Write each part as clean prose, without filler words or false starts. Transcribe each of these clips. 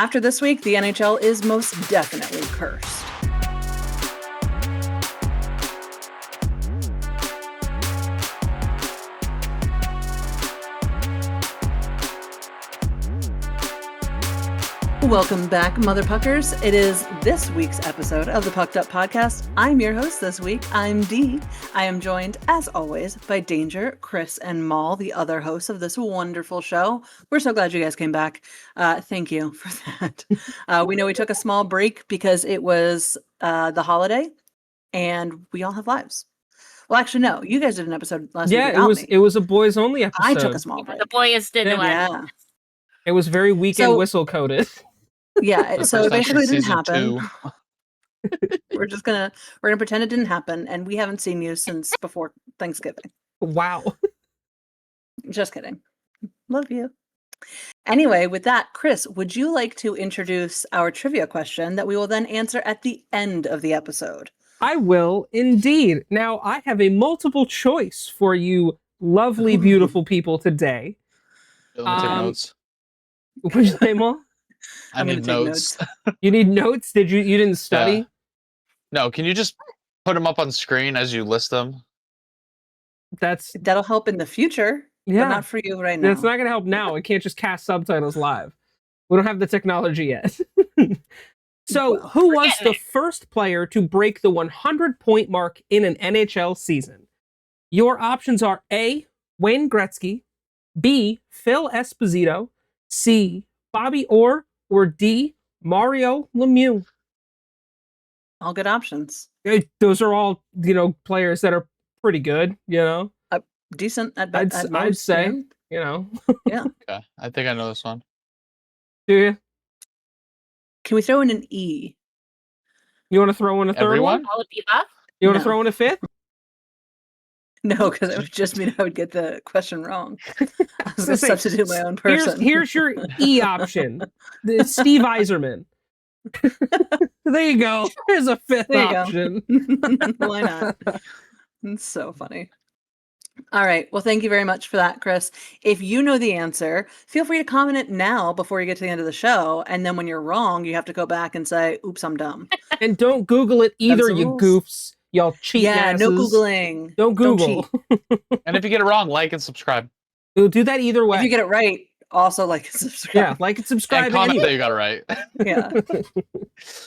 After this week, the NHL is most definitely cursed. Welcome back, Mother Puckers. It is this week's episode of the Pucked Up Podcast. I'm your host this week. I'm Dee. I am joined, as always, by Danger, Chris, and Maul, the other hosts of this wonderful show. We're so glad you guys came back. Thank you for that. We know we took a small break because it was the holiday, and we all have lives. Well, actually, no. You guys did an episode last week without me. It was a boys only episode. I took a small break. The boys didn't want. Yeah. It was very weekend whistle coded. Yeah, so basically it didn't happen. We're gonna pretend it didn't happen, and we haven't seen you since before Thanksgiving. Wow. Just kidding. Love you. Anyway, with that, Chris, would you like to introduce our trivia question that we will then answer at the end of the episode? I will indeed. Now, I have a multiple choice for you lovely, beautiful people today. Take notes. Would you say, Maul? I need notes. You need notes? You didn't study? Yeah. No, can you just put them up on screen as you list them? That'll help in the future, but not for you right now. It's not going to help now. I can't just cast subtitles live. We don't have the technology yet. So, who was the first player to break the 100-point mark in an NHL season? Your options are A, Wayne Gretzky, B, Phil Esposito, C, Bobby Orr, or D, Mario Lemieux? All good options. Those are all, players that are pretty good, Decent at most, I'd say, Yeah. Okay, I think I know this one. Do you? Can we throw in an E? You want to throw in a third one? All of the above? You want to throw in a fifth? No, because it would just mean I would get the question wrong. I was going to substitute my own person. Here's your E option. Steve Yzerman. There you go. There's a fifth option. Why not? It's so funny. All right. Well, thank you very much for that, Chris. If you know the answer, feel free to comment it now before you get to the end of the show. And then when you're wrong, you have to go back and say, oops, I'm dumb. And don't Google it either, you goofs. Y'all cheat asses. No Googling. Don't Google. And if you get it wrong, like and subscribe. We'll do that either way. If you get it right, also like and subscribe. Yeah, like and subscribe. And comment that you got it right. Yeah.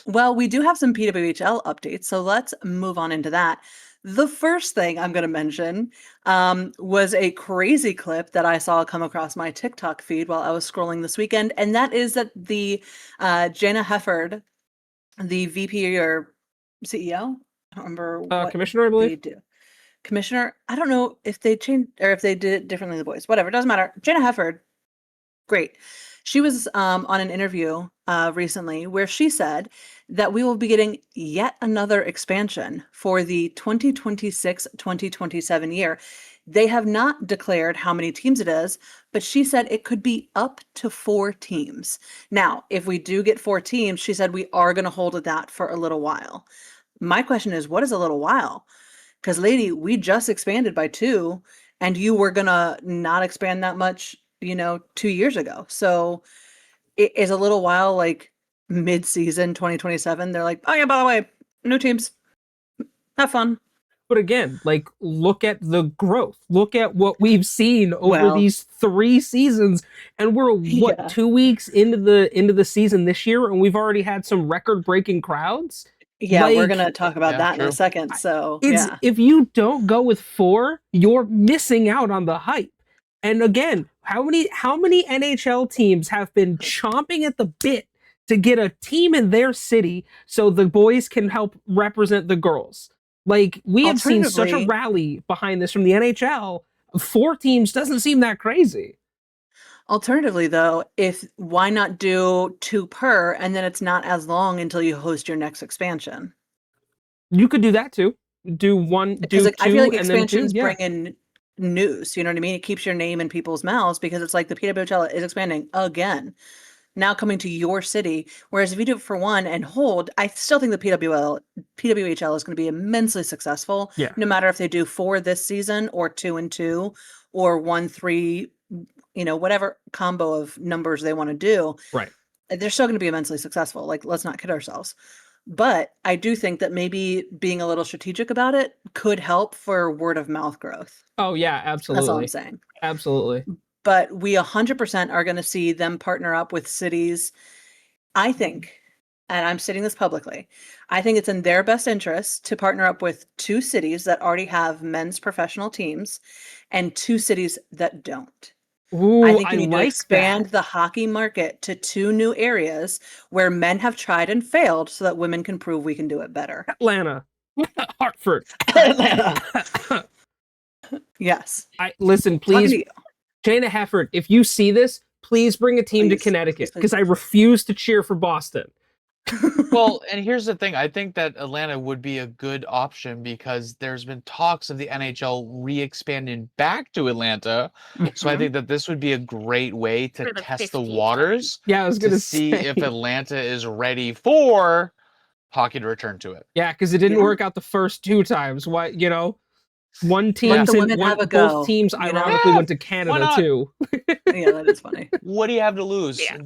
Well, we do have some PWHL updates, so let's move on into that. The first thing I'm going to mention was a crazy clip that I saw come across my TikTok feed while I was scrolling this weekend, and that is that the Jana Hefford, the VP or CEO, I don't remember what commissioner, I believe. Commissioner, I don't know if they changed or if they did it differently. The boys, whatever, it doesn't matter. Jana Hefford, great. She was on an interview recently where she said that we will be getting yet another expansion for the 2026-2027 year. They have not declared how many teams it is, but she said it could be up to 4 teams. Now, if we do get 4 teams, she said we are going to hold at that for a little while. My question is, what is a little while? Because, lady, we just expanded by 2, and you were going to not expand that much, 2 years ago. So it is a little while, like mid-season 2027. They're like, oh, yeah, by the way, new teams. Have fun. But again, look at the growth. Look at what we've seen over these 3 seasons, and we're 2 weeks into the season this year, and we've already had some record-breaking crowds. Yeah, we're gonna talk about that in a second. So if you don't go with 4, you're missing out on the hype. And again, how many NHL teams have been chomping at the bit to get a team in their city so the boys can help represent the girls? We have seen such a rally behind this from the NHL. 4 teams doesn't seem that crazy. Alternatively, though, why not do 2 per, and then it's not as long until you host your next expansion? You could do that too. Do 1, do 2, I feel like and then 2. expansions bring in news. You know what I mean? It keeps your name in people's mouths because it's like the PWHL is expanding again, now coming to your city. Whereas if you do it for 1 and hold, I still think the PWHL is going to be immensely successful. Yeah. No matter if they do 4 this season or 2 and 2 or 1, 3. Whatever combo of numbers they want to do. Right. they're still going to be immensely successful. Like, let's not kid ourselves. But I do think that maybe being a little strategic about it could help for word of mouth growth. Oh yeah, That's all I'm absolutely. saying. Absolutely. But we 100% are going to see them partner up with cities. I think, and I'm stating this publicly, I think it's in their best interest to partner up with 2 cities that already have men's professional teams and 2 cities that don't. Ooh, I think I you need to like expand that. the hockey market to 2 new areas where men have tried and failed so that women can prove we can do it better. Atlanta, Hartford. Atlanta. Yes. I listen, Talking please, to you. Jana Hefford, if you see this, please bring a team to Please, Connecticut please, because I please. refuse to cheer for Boston. Well, and here's the thing. I think that Atlanta would be a good option because there's been talks of the NHL re-expanding back to Atlanta. So I Mhm. think that this would be a great way to For the test the 15th time. waters Yeah, I was to gonna see say. if Atlanta is ready for hockey to return to it. Yeah, because it didn't Yeah. work out the first 2 times. Why, one Let team, the women have a both go, teams, you know? ironically Yeah, went to Canada not? too. Yeah, that is funny. What do you have to lose? Yeah.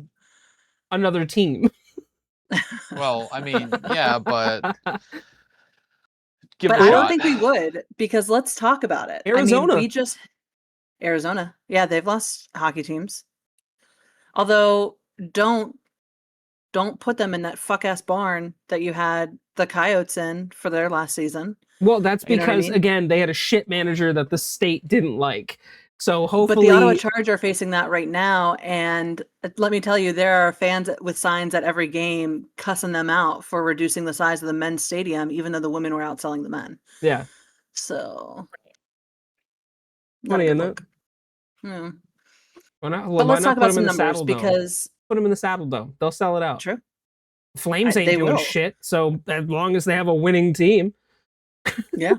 Another team. Well, I mean, yeah, but give But it a I don't shot. think we would, because let's talk about it. I mean, Arizona. we just Arizona. Yeah, they've lost hockey teams. Although don't put them in that fuck ass barn that you had the Coyotes in for their last season. Well, that's You know what I because mean? again they had a shit manager that the state didn't like. So But the Ottawa hopefully, Charge are facing that right now, and let me tell you, there are fans with signs at every game cussing them out for reducing the size of the men's stadium, even though the women were outselling the men. yeah, So, not funny a in good that. look. Yeah. Why not? But Why let's not talk put about them in some the numbers Saddle Dome? because Put them in the Saddle Dome. They'll sell it out. true, Flames ain't they doing will. shit. So as long as they have a winning team, Yeah.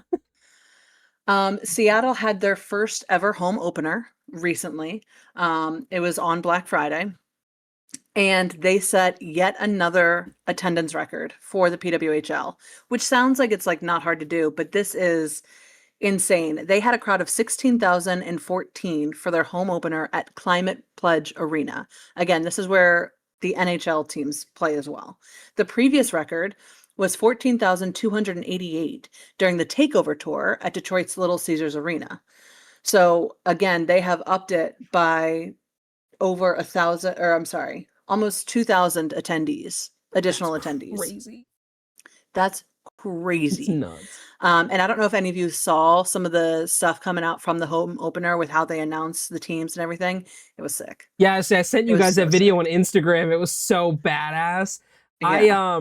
Seattle had their first ever home opener recently. It was on Black Friday, and they set yet another attendance record for the PWHL, which sounds like it's like not hard to do, but this is insane. They had a crowd of 16,014 for their home opener at Climate Pledge Arena. Again, this is where the NHL teams play as well. The previous record was 14,288 during the takeover tour at Detroit's Little Caesars Arena. So again, they have upped it by over 1,000, or I'm sorry, almost 2,000 attendees, additional attendees. crazy. That's It's crazy. nuts. And I don't know if any of you saw some of the stuff coming out from the home opener with how they announced the teams and everything. It was sick. Yeah, I sent you It was guys that so video sick. on Instagram. It was so badass. Yeah.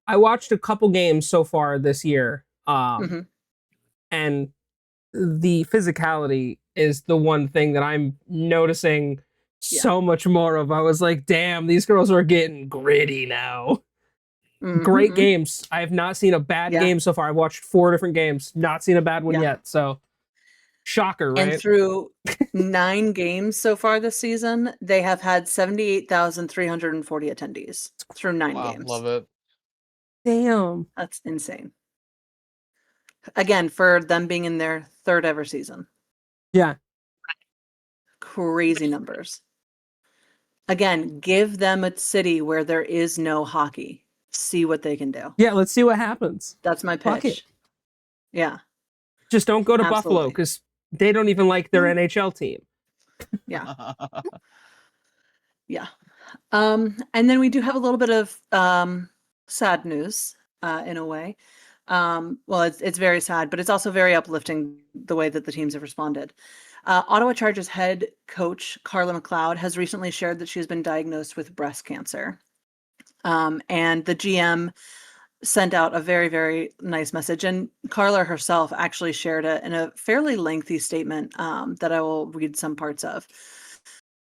I watched a couple games so far this year. Mhm. And the physicality is the one thing that I'm noticing Yeah. so much more of. I was like, damn, these girls are getting gritty now. Great Mhm. games. I have not seen a bad Yeah. game so far. I've watched 4 different games, not seen a bad one Yeah. yet. So, shocker, And right? through 9 games so far this season, they have had 78,340 attendees through 9 Wow, games. love it. Damn. That's insane. Again, for them being in their 3rd ever season. Yeah. Crazy numbers. Again, give them a city where there is no hockey. See what they can do. Yeah, let's see what happens. That's my Fuck it. pitch. Yeah. Just don't go to Buffalo Absolutely. because they don't even like their Mm. NHL team. Yeah. Yeah. And then we do have a little bit of sad news in a way. Well, it's very sad, but it's also very uplifting the way that the teams have responded. Ottawa Chargers head coach Carla McLeod has recently shared that she has been diagnosed with breast cancer. And the GM sent out a very, very nice message. And Carla herself actually shared it in a fairly lengthy statement that I will read some parts of.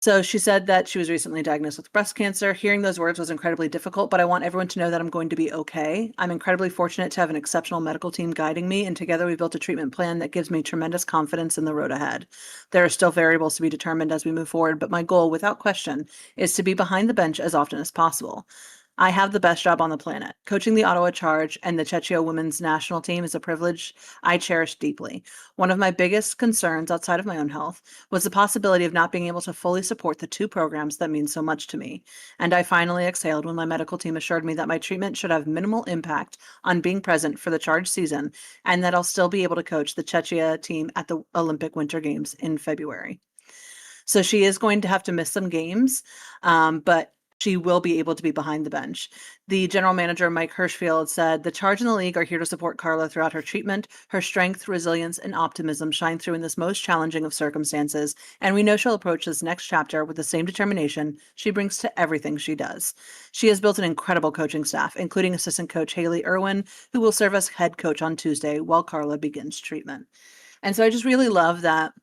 So she said that she was recently diagnosed with breast cancer. Hearing those words was incredibly difficult, but I want everyone to know that I'm going to be okay. I'm incredibly fortunate to have an exceptional medical team guiding me, and together we built a treatment plan that gives me tremendous confidence in the road ahead. There are still variables to be determined as we move forward, but my goal, without question, is to be behind the bench as often as possible. I have the best job on the planet. Coaching the Ottawa Charge and the Chechia women's national team is a privilege I cherish deeply. One of my biggest concerns outside of my own health was the possibility of not being able to fully support the two programs that mean so much to me. And I finally exhaled when my medical team assured me that my treatment should have minimal impact on being present for the Charge season and that I'll still be able to coach the Chechia team at the Olympic Winter Games in February. So she is going to have to miss some games, but she will be able to be behind the bench. The general manager, Mike Hirschfield, said, "The Charge and the league are here to support Carla throughout her treatment. Her strength, resilience, and optimism shine through in this most challenging of circumstances, and we know she'll approach this next chapter with the same determination she brings to everything she does." She has built an incredible coaching staff, including assistant coach Haley Irwin, who will serve as head coach on Tuesday while Carla begins treatment. And so I just really love that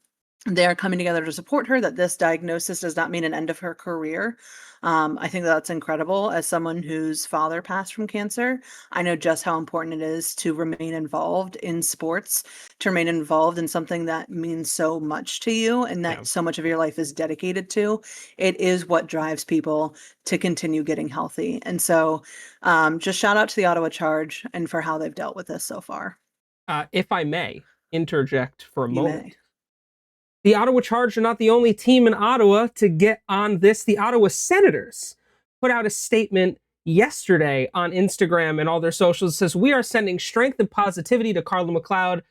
they are coming together to support her, that this diagnosis does not mean an end of her career. I think that's incredible. As someone whose father passed from cancer, I know just how important it is to remain involved in sports, to remain involved in something that means so much to you and that Yeah. so much of your life is dedicated to. It is what drives people to continue getting healthy. And so just shout out to the Ottawa Charge and for how they've dealt with this so far. If I may interject for a You moment. may. The Ottawa Charge are not the only team in Ottawa to get on this. The Ottawa Senators put out a statement yesterday on Instagram and all their socials. It says, "We are sending strength and positivity to Carla McLeod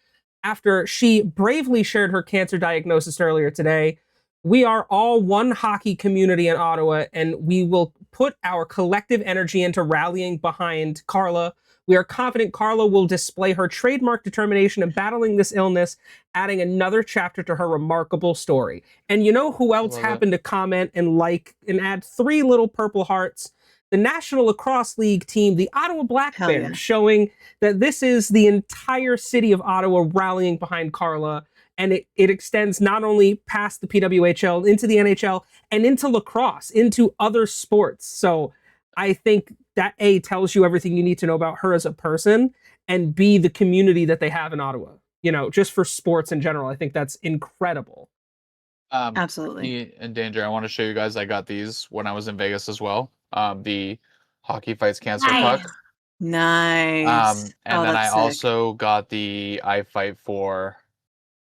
after she bravely shared her cancer diagnosis earlier today. We are all one hockey community in Ottawa, and we will put our collective energy into rallying behind Carla. We are confident Carla will display her trademark determination in battling this illness, adding another chapter to her remarkable story." And you know who else Love it. happened to comment and like and add 3 little purple hearts? The National Lacrosse League team, the Ottawa Black Hell Bears, yeah. showing that this is the entire city of Ottawa rallying behind Carla. And it extends not only past the PWHL, into the NHL, and into lacrosse, into other sports. So I think that A, tells you everything you need to know about her as a person, and B, the community that they have in Ottawa. You know, just for sports in general, I think that's incredible. Absolutely. Me and Danger, I want to show you guys. I got these when I was in Vegas as well. The Hockey Fights Cancer Nice. puck. Nice. And Oh, then I that's sick. also got the I Fight For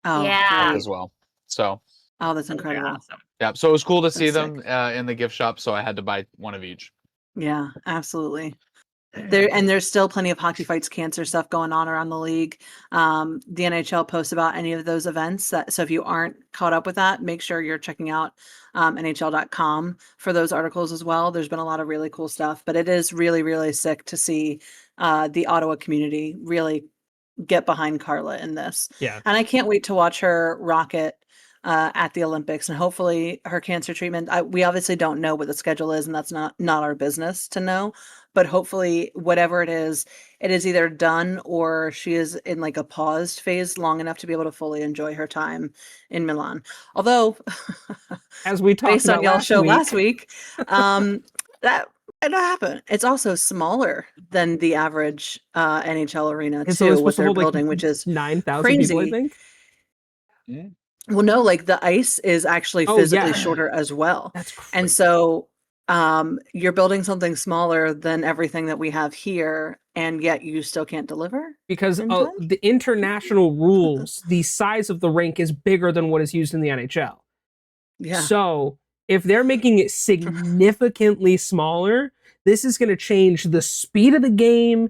Oh, Yeah. great. as well. So Oh, that's Those are incredible. awesome. yeah, so it was cool to see That's them in the gift shop. So I had to buy one of each. Yeah, absolutely. There's still plenty of Hockey Fights Cancer stuff going on around the league. The NHL posts about any of those events. So if you aren't caught up with that, make sure you're checking out NHL.com for those articles as well. There's been a lot of really cool stuff, but it is really, really sick to see the Ottawa community really get behind Carla in this. Yeah. And I can't wait to watch her rock it at the Olympics, and hopefully her cancer treatment. We obviously don't know what the schedule is, and that's not our business to know. But hopefully, whatever it is either done or she is in like a paused phase long enough to be able to fully enjoy her time in Milan. Although, As we talked based on about y'all's show week, last week, that it happened. It's also smaller than the average NHL arena it's too. only What supposed to they're hold like building, which is 9,000 people, I crazy. think. Well, no, like the ice is actually Oh, physically yeah. shorter as well. That's crazy. And so you're building something smaller than everything that we have here, and yet you still can't deliver? Because in time? the international rules, the size of the rink is bigger than what is used in the NHL. Yeah. So if they're making it significantly smaller, this is going to change the speed of the game.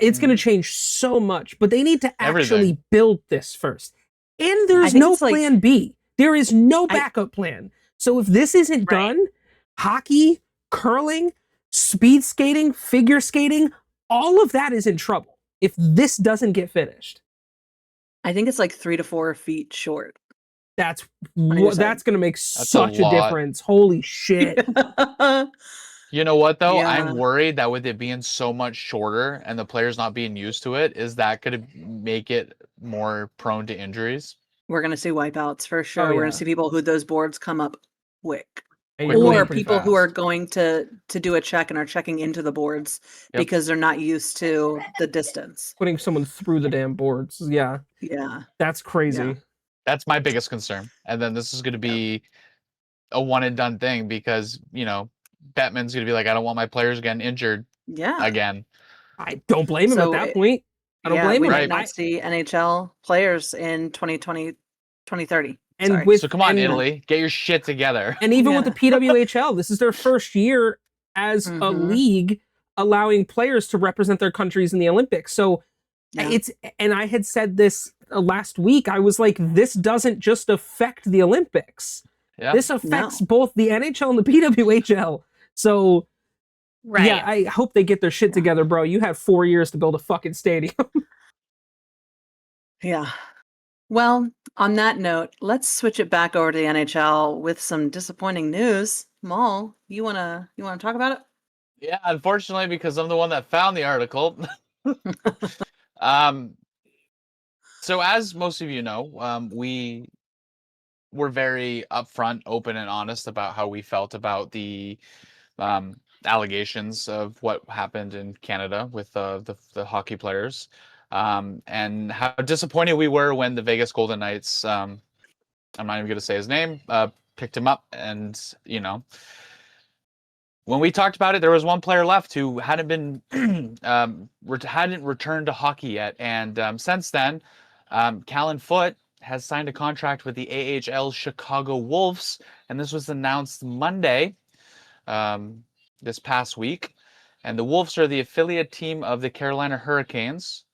It's going to change so much, but they need to actually Everything. build this first. And there's think no it's like- plan B. There is no I- backup plan. So if this isn't Right. done, hockey, curling, speed skating, figure skating, all of that is in trouble if this doesn't get finished. I think it's like 3 to 4 feet short. That's either side. that's going to make a such a lot. difference. Holy shit. You know what though? Yeah. I'm worried that with it being so much shorter and the players not being used to it, is that could make it more prone to injuries? We're gonna see wipeouts for sure. We're yeah. gonna see people who those boards come up quick. And you're going Or pretty people who are fast. going to do a check and are checking into the boards Yep. because they're not used to the distance. Putting someone through the damn boards. Yeah, Yeah. that's crazy. Yeah. That's my biggest concern. And then this is going to be a one and done thing because, you know, Bettman's going to be like, I don't want my players getting injured Yeah. again. I don't blame him at So that point. I don't yeah, blame we him. might Right. not see NHL players in 2020, 2030. And Sorry. with So come on, and, Italy, get your shit together. and even with the Yeah. PWHL, this is their first year as a Mhm. league allowing players to represent their countries in the Olympics. So Yeah. and I had said this last week. I was like, this doesn't just affect the Olympics. Yeah. This affects No. both the NHL and the PWHL. So Right. yeah, I hope they get their shit Yeah. together, bro. You have 4 years to build a fucking stadium. Yeah. Well, on that note, let's switch it back over to the NHL with some disappointing news. Maul, you wanna talk about it? Yeah, unfortunately, because I'm the one that found the article. um, so as most of you know, we were very upfront, open, and honest about how we felt about the allegations of what happened in Canada with the hockey players, and how disappointed we were when the Vegas Golden Knights, I'm not even going to say his name, picked him up. And, when we talked about it, there was one player left who hadn't been hadn't returned to hockey yet. And since then, Callan Foote has signed a contract with the AHL Chicago Wolves, and this was announced Monday, this past week. And the Wolves are the affiliate team of the Carolina Hurricanes.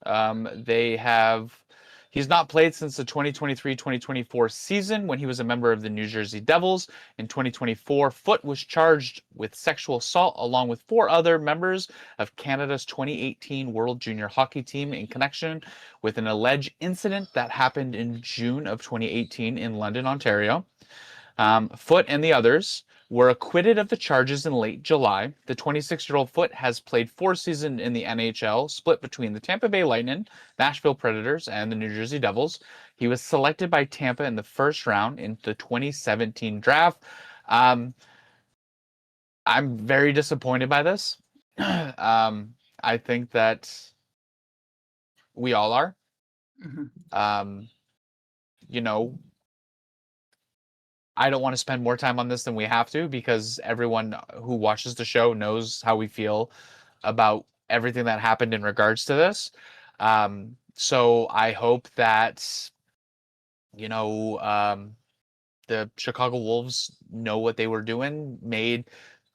He's not played since the 2023-2024 season when he was a member of the New Jersey Devils. In 2024, Foote was charged with sexual assault along with 4 other members of Canada's 2018 World Junior Hockey Team in connection with an alleged incident that happened in June of 2018 in London, Ontario. Foote and the others were acquitted of the charges in late July. The 26-year-old Foote has played 4 seasons in the NHL, split between the Tampa Bay Lightning, Nashville Predators, and the New Jersey Devils. He was selected by Tampa in the first round in the 2017 draft. I'm very disappointed by this. I think that we all are. Mhm. You know, I don't want to spend more time on this than we have to, because everyone who watches the show knows how we feel about everything that happened in regards to this. So I hope that, the Chicago Wolves know what they were doing,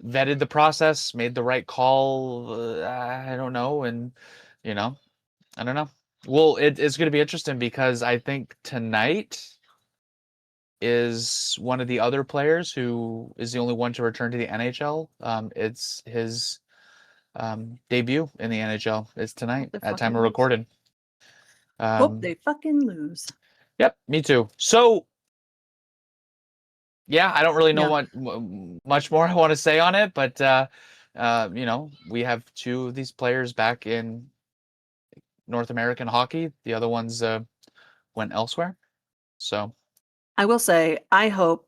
vetted the process, made the right call. I don't know. And, I don't know. Well, it's going to be interesting because I think tonight is one of the other players who is the only one to return to the NHL. It's his debut in the NHL is tonight they at time fucking of lose. recording. Hope they fucking lose. Yep, me too. So, yeah, I don't really know Yeah. much more I want to say on it, but we have 2 of these players back in North American hockey. The other ones went elsewhere. So, I will say, I hope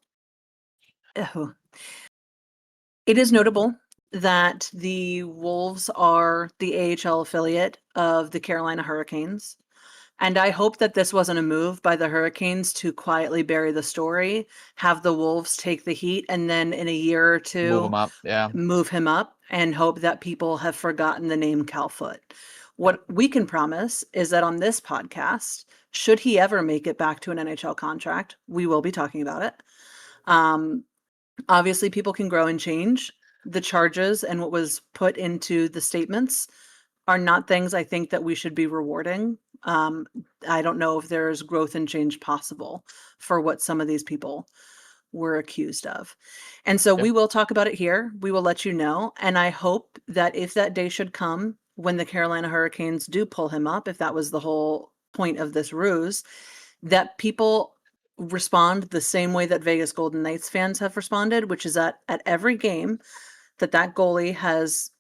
it is notable that the Wolves are the AHL affiliate of the Carolina Hurricanes. And I hope that this wasn't a move by the Hurricanes to quietly bury the story, have the Wolves take the heat, and then in a year or move two them up. Yeah. move him up, and hope that people have forgotten the name Cal Foote. What we can promise is that on this podcast, should he ever make it back to an NHL contract, we will be talking about it. Obviously, people can grow and change. The charges and what was put into the statements are not things I think that we should be rewarding. I don't know if there's growth and change possible for what some of these people were accused of. And so Yep. we will talk about it here. We will let you know. And I hope that if that day should come when the Carolina Hurricanes do pull him up, if that was the whole point of this ruse, that people respond the same way that Vegas Golden Knights fans have responded, which is that at every game that goalie has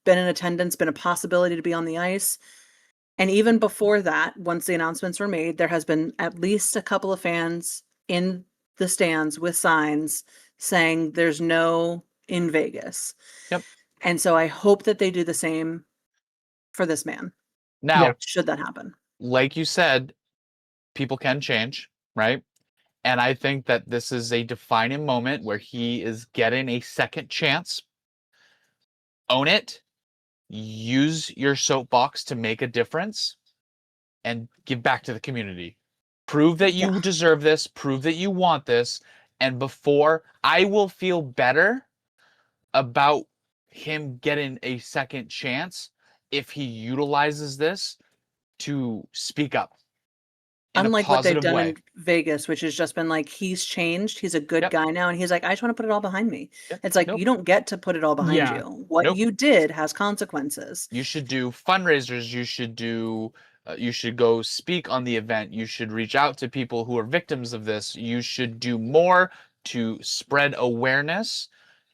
been in attendance, been a possibility to be on the ice. And even before that, once the announcements were made, there has been at least a couple of fans in the stands with signs saying there's no in Vegas. Yep. And so I hope that they do the same for this man, Now, Yeah. should that happen. like you said, people can change, right? And I think that this is a defining moment where he is getting a second chance. Own it. use your soapbox to make a difference and give back to the community. Prove that you deserve this, prove that you want this, and before I will feel better about him getting a second chance if he utilizes this to speak up in Unlike a what they've positive done way. in Vegas, which has just been like, he's changed. He's a good Yep. guy now. And he's like, I just want to put it all behind me. Yep. It's like, Nope. you don't get to put it all behind Yeah. you. What Nope. you did has consequences. You should do fundraisers. You should go speak on the event. You should reach out to people who are victims of this. You should do more to spread awareness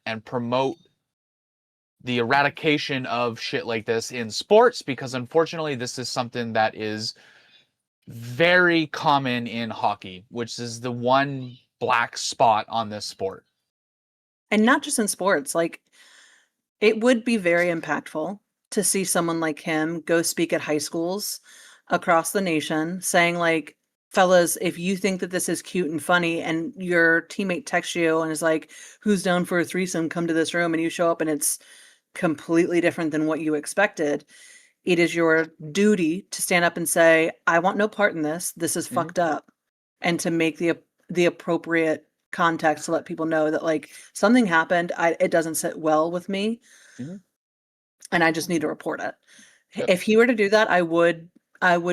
and promote the eradication of shit like this in sports, because unfortunately this is something that is very common in hockey, which is the one black spot on this sport. And not just in sports, like it would be very impactful to see someone like him go speak at high schools across the nation saying like, fellas, if you think that this is cute and funny and your teammate texts you and is like, who's down for a threesome, come to this room, and you show up and it's completely different than what you expected, it is your duty to stand up and say, I want no part in this. This is fucked up. And to make the appropriate context to let people know that like something happened. It doesn't sit well with me. Mhm. And I just need to report it. Yep. If he were to do that, I would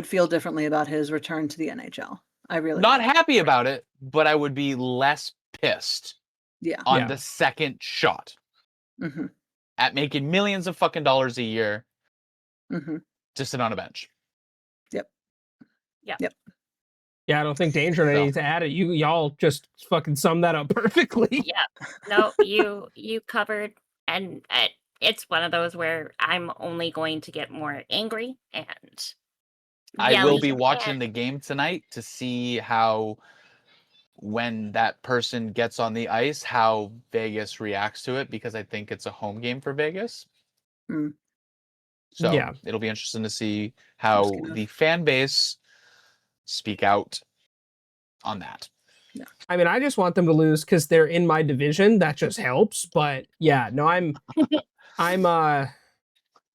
feel differently about his return to the NHL. I really Not would. happy about it, but I would be less pissed Yeah. on Yeah. the second shot Hmm. at making millions of fucking dollars a year Hmm. to sit on a bench. Yeah, I don't think Danger had So. anything to add it. Y'all just fucking summed that up perfectly. Yeah. No, you covered, and it's one of those where I'm only going to get more angry and I will yelly, be watching and the game tonight to see how, when that person gets on the ice, how Vegas reacts to it, because I think it's a home game for Vegas. Mm. So Yeah. it'll be interesting to see how Just gonna- the fan base speak out on that. I mean, I just want them to lose because they're in my division. That just helps. But yeah, no, I'm Let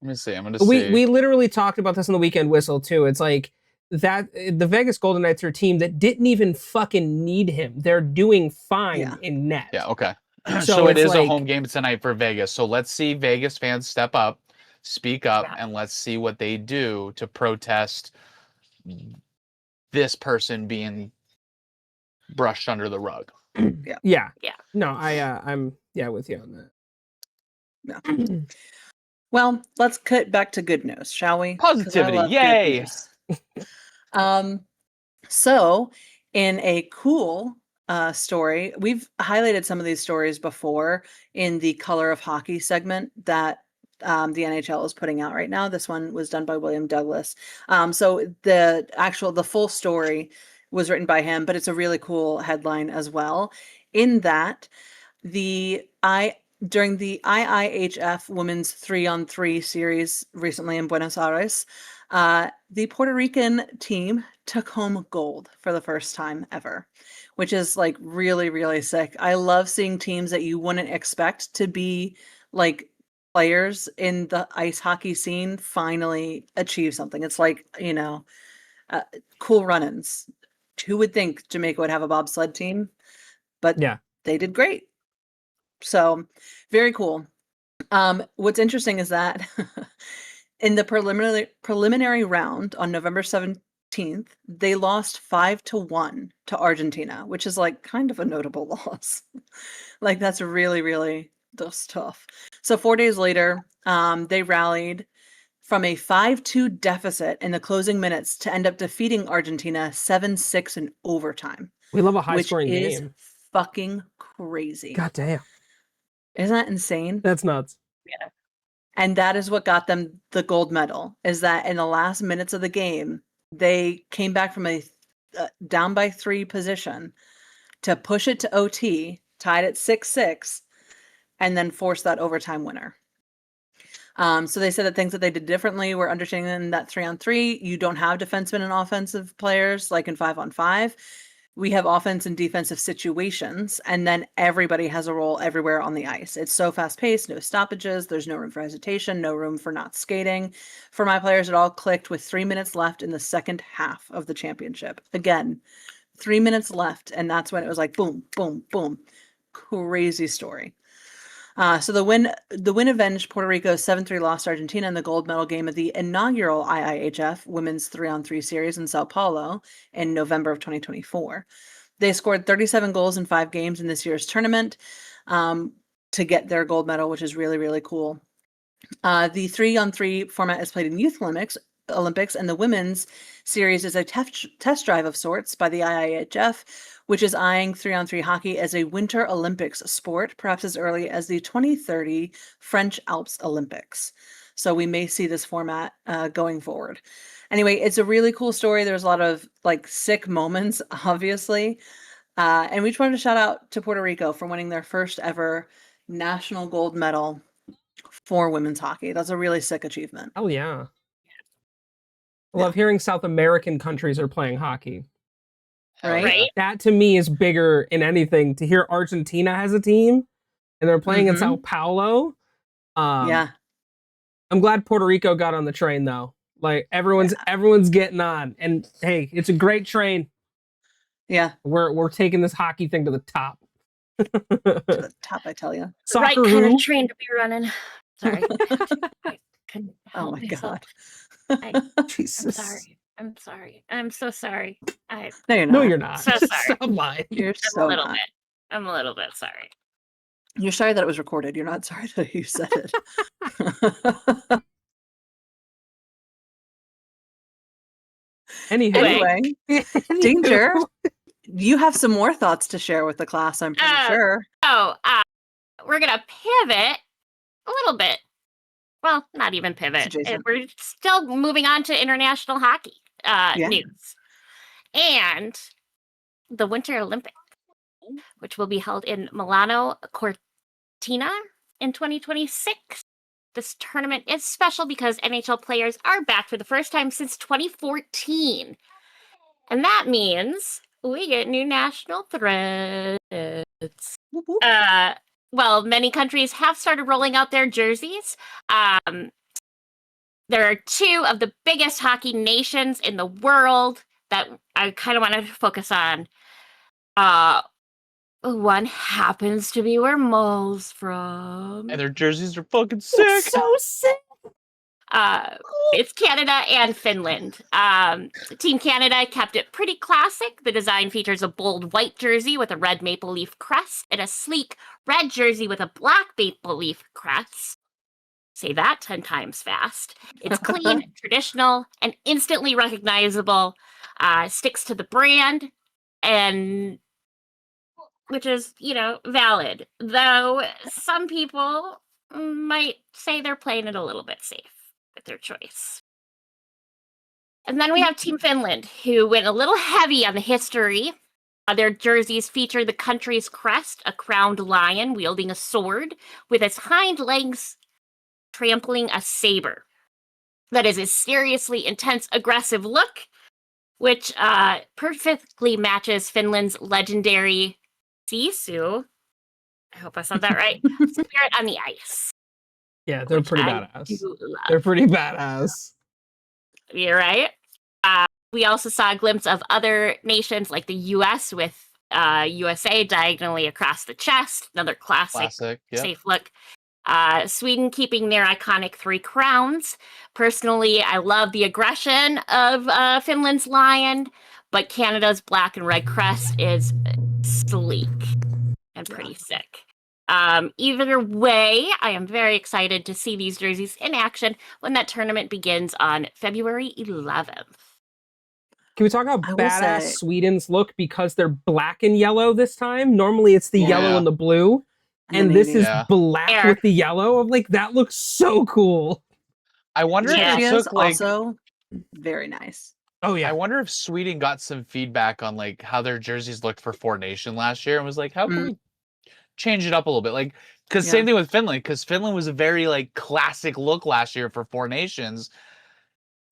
me see. I'm gonna see. we literally talked about this on the weekend whistle too. It's like that the Vegas Golden Knights are a team that didn't even fucking need him. They're doing fine Yeah. in net. Yeah, okay. So So it it's is a like- home game tonight for Vegas. So let's see Vegas fans step up, speak up, Yeah. and let's see what they do to protest this person being brushed under the rug. Yeah. Yeah. No, I'm with you on that. Well, let's cut back to good news, shall we? 'Cause I Positivity, love good yay! news. So in a cool story, we've highlighted some of these stories before in the Color of Hockey segment that the NHL is putting out right now. This one was done by William Douglas. So the full story was written by him, but it's a really cool headline as well. In that, during the IIHF Women's 3-on-3 series recently in Buenos Aires, the Puerto Rican team took home gold for the first time ever, which is like really, really sick. I love seeing teams that you wouldn't expect to be like players in the ice hockey scene finally achieve something. It's like, cool run-ins. Who would think Jamaica would have a bobsled team? But Yeah. they did great. So very cool. What's interesting is that in the preliminary round on November 17th, they lost 5-1 to Argentina, which is like kind of a notable loss. Like that's that's tough. So 4 days later, they rallied from a 5-2 deficit in the closing minutes to end up defeating Argentina 7-6 in overtime, We love a high which scoring is game. fucking crazy. God damn. Isn't that insane? That's nuts. And that is what got them the gold medal, is that in the last minutes of the game, they came back from a down by 3 position to push it to OT, tied at 6-6, and then force that overtime winner. So they said that things that they did differently were understanding that 3-on-3, you don't have defensemen and offensive players like in 5-on-5. we have offense and defensive situations, and then everybody has a role everywhere on the ice. It's so fast paced, no stoppages, there's no room for hesitation, no room for not skating. For my players, it all clicked with 3 minutes left in the second half of the championship. Again, 3 minutes left, and that's when it was like boom, boom, boom. Crazy story. So the win avenged Puerto Rico's 7-3 loss to Argentina in the gold medal game of the inaugural IIHF Women's 3-on-3 Series in Sao Paulo in November of 2024. They scored 37 goals in 5 games in this year's tournament to get their gold medal, which is really, really cool. The 3-on-3 format is played in Youth Olympics, and the women's series is a test drive of sorts by the IIHF, which is eyeing 3-on-3 hockey as a Winter Olympics sport, perhaps as early as the 2030 French Alps Olympics. So we may see this format going forward. Anyway, it's a really cool story. There's a lot of like sick moments, obviously. And we just wanted to shout out to Puerto Rico for winning their first ever national gold medal for women's hockey. That's a really sick achievement. Oh yeah. I love hearing South American countries are playing hockey. Hell Right? yeah. Right? That to me is bigger in anything. To hear Argentina has a team and they're playing in Mhm. Sao Paulo. Yeah. I'm glad Puerto Rico got on the train though. Like everyone's getting on. And hey, it's a great train. Yeah. We're taking this hockey thing to the top. To the top, I tell you. The right Soccer kind who? of train to be running. Sorry. I couldn't Oh help my myself. God. I'm Jesus. sorry. I'm sorry. I'm so sorry. I'm No, you're not. No, you're not. So sorry. Stop lying. You're a so little not. bit. I'm a little bit sorry. You're sorry that it was recorded. You're not sorry that you said it. Anyway. Anyway, Danger, you have some more thoughts to share with the class, I'm pretty sure. Oh, we're gonna pivot a little bit. Well, not even pivot. adjacent. We're still moving on to international hockey news. And the Winter Olympics, which will be held in Milano Cortina in 2026. This tournament is special because NHL players are back for the first time since 2014. And that means we get new national threads. Whoop, whoop. Well, many countries have started rolling out their jerseys. There are 2 of the biggest hockey nations in the world that I kind of want to focus on. One happens to be where Mo's from. And their jerseys are fucking sick. So sick. It's Canada and Finland. Team Canada kept it pretty classic. The design features a bold white jersey with a red maple leaf crest and a sleek red jersey with a black maple leaf crest. Say that 10 times fast. It's clean, traditional, and instantly recognizable. Sticks to the brand, and which is, valid. Though some people might say they're playing it a little bit safe with their choice. And then we have Team Finland, who went a little heavy on the history. Their jerseys feature the country's crest, a crowned lion wielding a sword with its hind legs trampling a saber. That is a seriously intense, aggressive look, which perfectly matches Finland's legendary Sisu. I hope I said that right. Spirit on the ice. Yeah, they're which pretty I badass. do love. They're pretty badass. You're right. We also saw a glimpse of other nations like the U.S. with USA diagonally across the chest. Another Classic. Yeah. safe look. Sweden keeping their iconic 3 crowns. Personally, I love the aggression of Finland's lion, but Canada's black and red crest is sleek and pretty sick. Either way, I am very excited to see these jerseys in action when that tournament begins on February 11th. Can we talk about I will badass say- Sweden's look because they're black and yellow this time? Normally it's the yellow Yeah. and the blue. And the this navy. is Yeah. black Fair. with the yellow. I'm like, that looks so cool. I wonder Yeah. if She it is took like. also very nice. Oh I wonder if Sweden got some feedback on like how their jerseys looked for Four Nation last year and was like, how can we change it up a little bit? Like, because Yeah. same thing with Finland, because Finland was a very like classic look last year for Four Nations,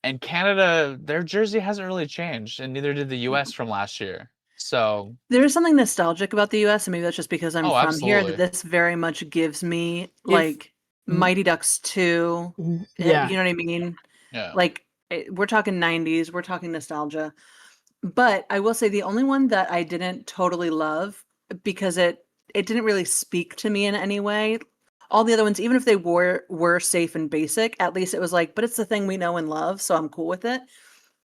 and Canada, their jersey hasn't really changed, and neither did the U.S. from last year. So There is something nostalgic about the US, and maybe that's just because I'm Oh, from here, that absolutely. this very much gives me like Mighty Ducks 2. Yeah. You know what I mean? yeah. Like we're talking 90s, we're talking nostalgia. But I will say the only one that I didn't totally love because it didn't really speak to me in any way. All the other ones, even if they were safe and basic, at least it was like, but it's the thing we know and love, so I'm cool with it.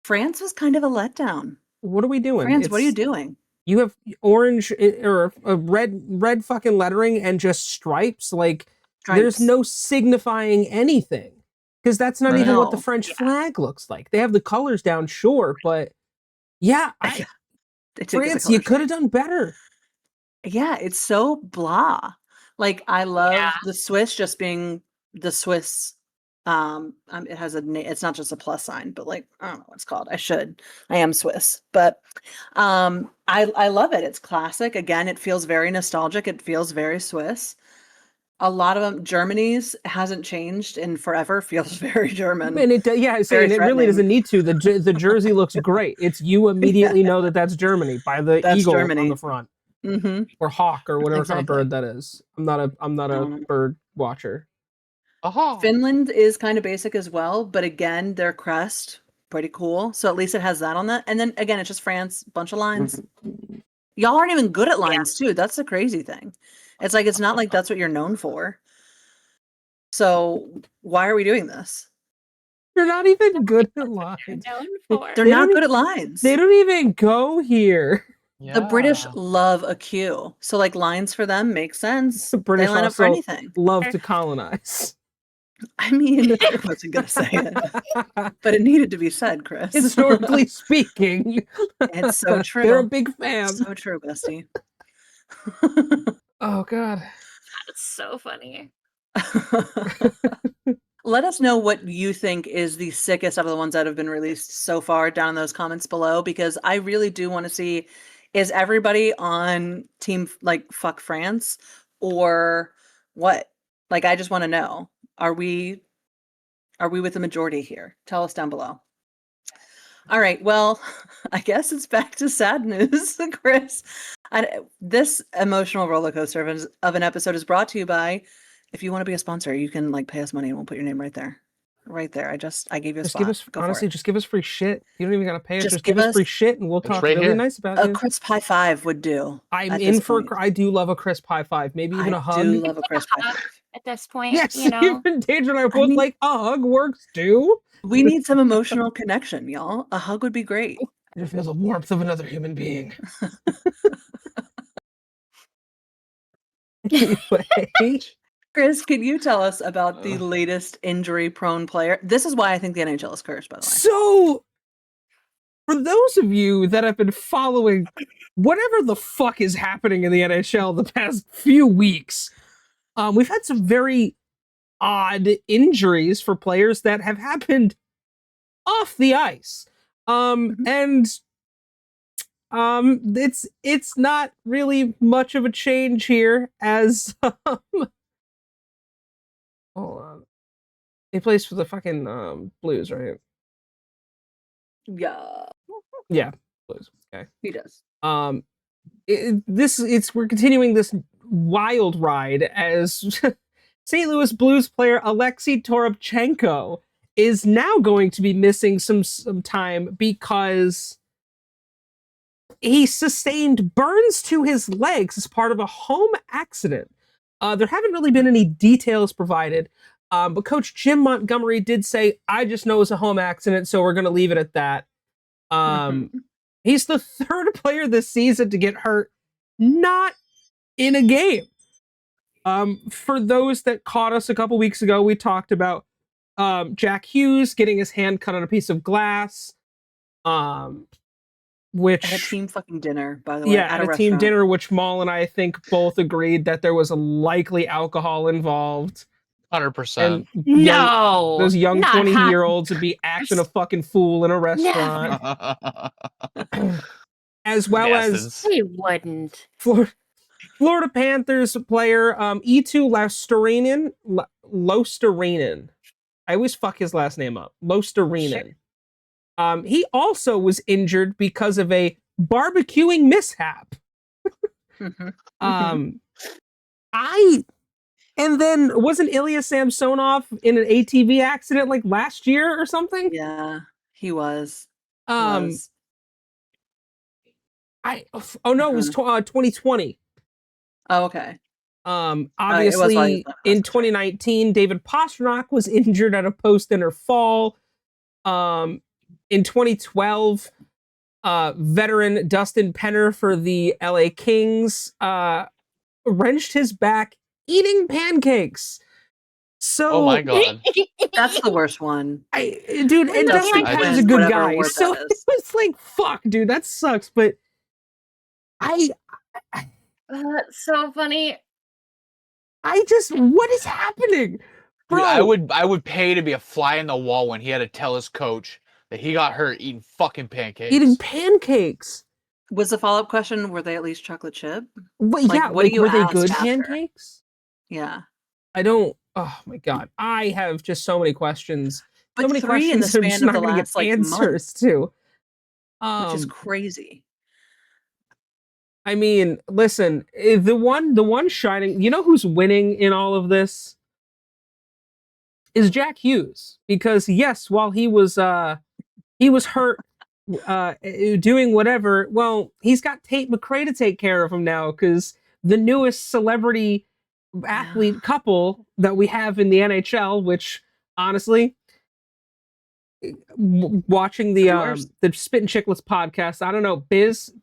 France was kind of a letdown. What are we doing? France, what are you doing? You have orange or a red fucking lettering and just stripes. Like there's Stripes. no signifying anything because that's not Right. even what the No. French Yeah. flag looks like. They have the colors down, sure, but yeah, They did get the France, you colors could right. have done better. Yeah, it's so blah. Like I love Yeah. the Swiss just being the Swiss. It has a name. It's not just a plus sign, but like I don't know what it's called. I am Swiss, but I love it. It's classic. Again, it feels very nostalgic. It feels very Swiss. A lot of them, Germany's hasn't changed in forever. Feels very German. And it, yeah, I say, Very and it really threatening. doesn't need to. The jersey looks great. It's you immediately know that that's Germany by the That's eagle on Germany. the front Mm-hmm. or hawk or whatever kind of Exactly. bird that is. I'm not I a don't know. bird watcher. Aha. Finland is kind of basic as well, but again, their crest, pretty cool. So at least it has that on that. And then again, it's just France, bunch of lines. Y'all aren't even good at lines, too. That's the crazy thing. It's like it's not like that's what you're known for. So why are we doing this? You're not even good at lines. Known for. They're They not don't good at lines. They don't even go here. The British Yeah. love a cue. So like lines for them make sense. The British they line up for also anything. love to colonize. I mean, I wasn't gonna say it, but it needed to be said, Chris. Historically speaking, It's so true. they're a big fan. So true, bestie. Oh god. That's so funny. Let us know what you think is the sickest out of the ones that have been released so far down in those comments below, because I really do want to see, is everybody on team like fuck France or what? Like, I just want to know, are we with the majority here? Tell us down below. All right, well, I guess it's back to sad news, Chris. This emotional roller coaster of an episode is brought to you by, if you want to be a sponsor, you can like pay us money and we'll put your name right there. Right there. I gave you a Just spot. give us Go for honestly, it. just give us free shit. You don't even gotta pay us. Just Just give give us us- free shit and we'll It's talk right really here. nice about A you. crisp high five would do. I'm at in this for point. I do love a crisp high five. Maybe even I a hug. do love a crisp high hug. five. At this point, Yes, you know. even Deidre and I are both mean- like a hug works too. We need some emotional connection, y'all. A hug would be great. I feel the warmth of another human being. Anyway. Chris, can you tell us about the latest injury-prone player? This is why I think the NHL is cursed, by the way. So, for those of you that have been following whatever the fuck is happening in the NHL the past few weeks, we've had some very odd injuries for players that have happened off the ice. And it's not really much of a change here as hold on. He plays for the fucking Blues, right? Yeah, Yeah, Blues. Okay. he does. We're continuing this wild ride as St. Louis Blues player Alexei Toropchenko is now going to be missing some time because he sustained burns to his legs as part of a home accident. There haven't really been any details provided, but Coach Jim Montgomery did say, "I just know it's a home accident, so we're going to leave it at that." He's the third player this season to get hurt not in a game. For those that caught us a couple weeks ago, we talked about Jack Hughes getting his hand cut on a piece of glass. Which At a team fucking dinner, by the way. yeah, at a team restaurant. dinner, which Maul and I think both agreed that there was a likely alcohol involved. 100%. And No, those young not 20-year-olds would be acting a fucking fool in a restaurant. As well as Bastards. He wouldn't. Florida Panthers player Eetu Lostarinen. I always fuck his last name up. Lostarinen. He also was injured because of a barbecuing mishap. Mhm. And then wasn't Ilya Samsonov in an ATV accident like last year or something? Yeah, he was. Um, Was. oh no, it was Uh-huh. 2020. Oh, okay. It was while he was Obviously playing in us, that's right. 2019, David Pastrnak was injured at a post-dinner fall. In 2012, veteran Dustin Penner for the LA Kings wrenched his back eating pancakes. So, Oh my god. That's the worst one. dude, and Dustin Dustin I Penner's just- a good whatever guy. award So that it is. was like, fuck, dude, that sucks. But That's so funny. what is happening? Bro, Dude, I would pay to be a fly in the wall when he had to tell his coach that he got hurt eating fucking pancakes. eating pancakes. Was the follow-up question, were they at least chocolate chip? But Like, yeah, what do like you were they ask good after? pancakes? Yeah. I don't. Oh my god, I have just so many questions. But So many 3 in the questions I'm just span of not the going to last, get like, answers to. which is crazy. I mean, listen, the one shining, you know who's winning in all of this is Jack Hughes, because yes, while he was hurt doing whatever, well, he's got Tate McRae to take care of him now, because the newest celebrity athlete couple that we have in the NHL, which honestly, watching the Spit and Chicklets podcast, I don't know, Biz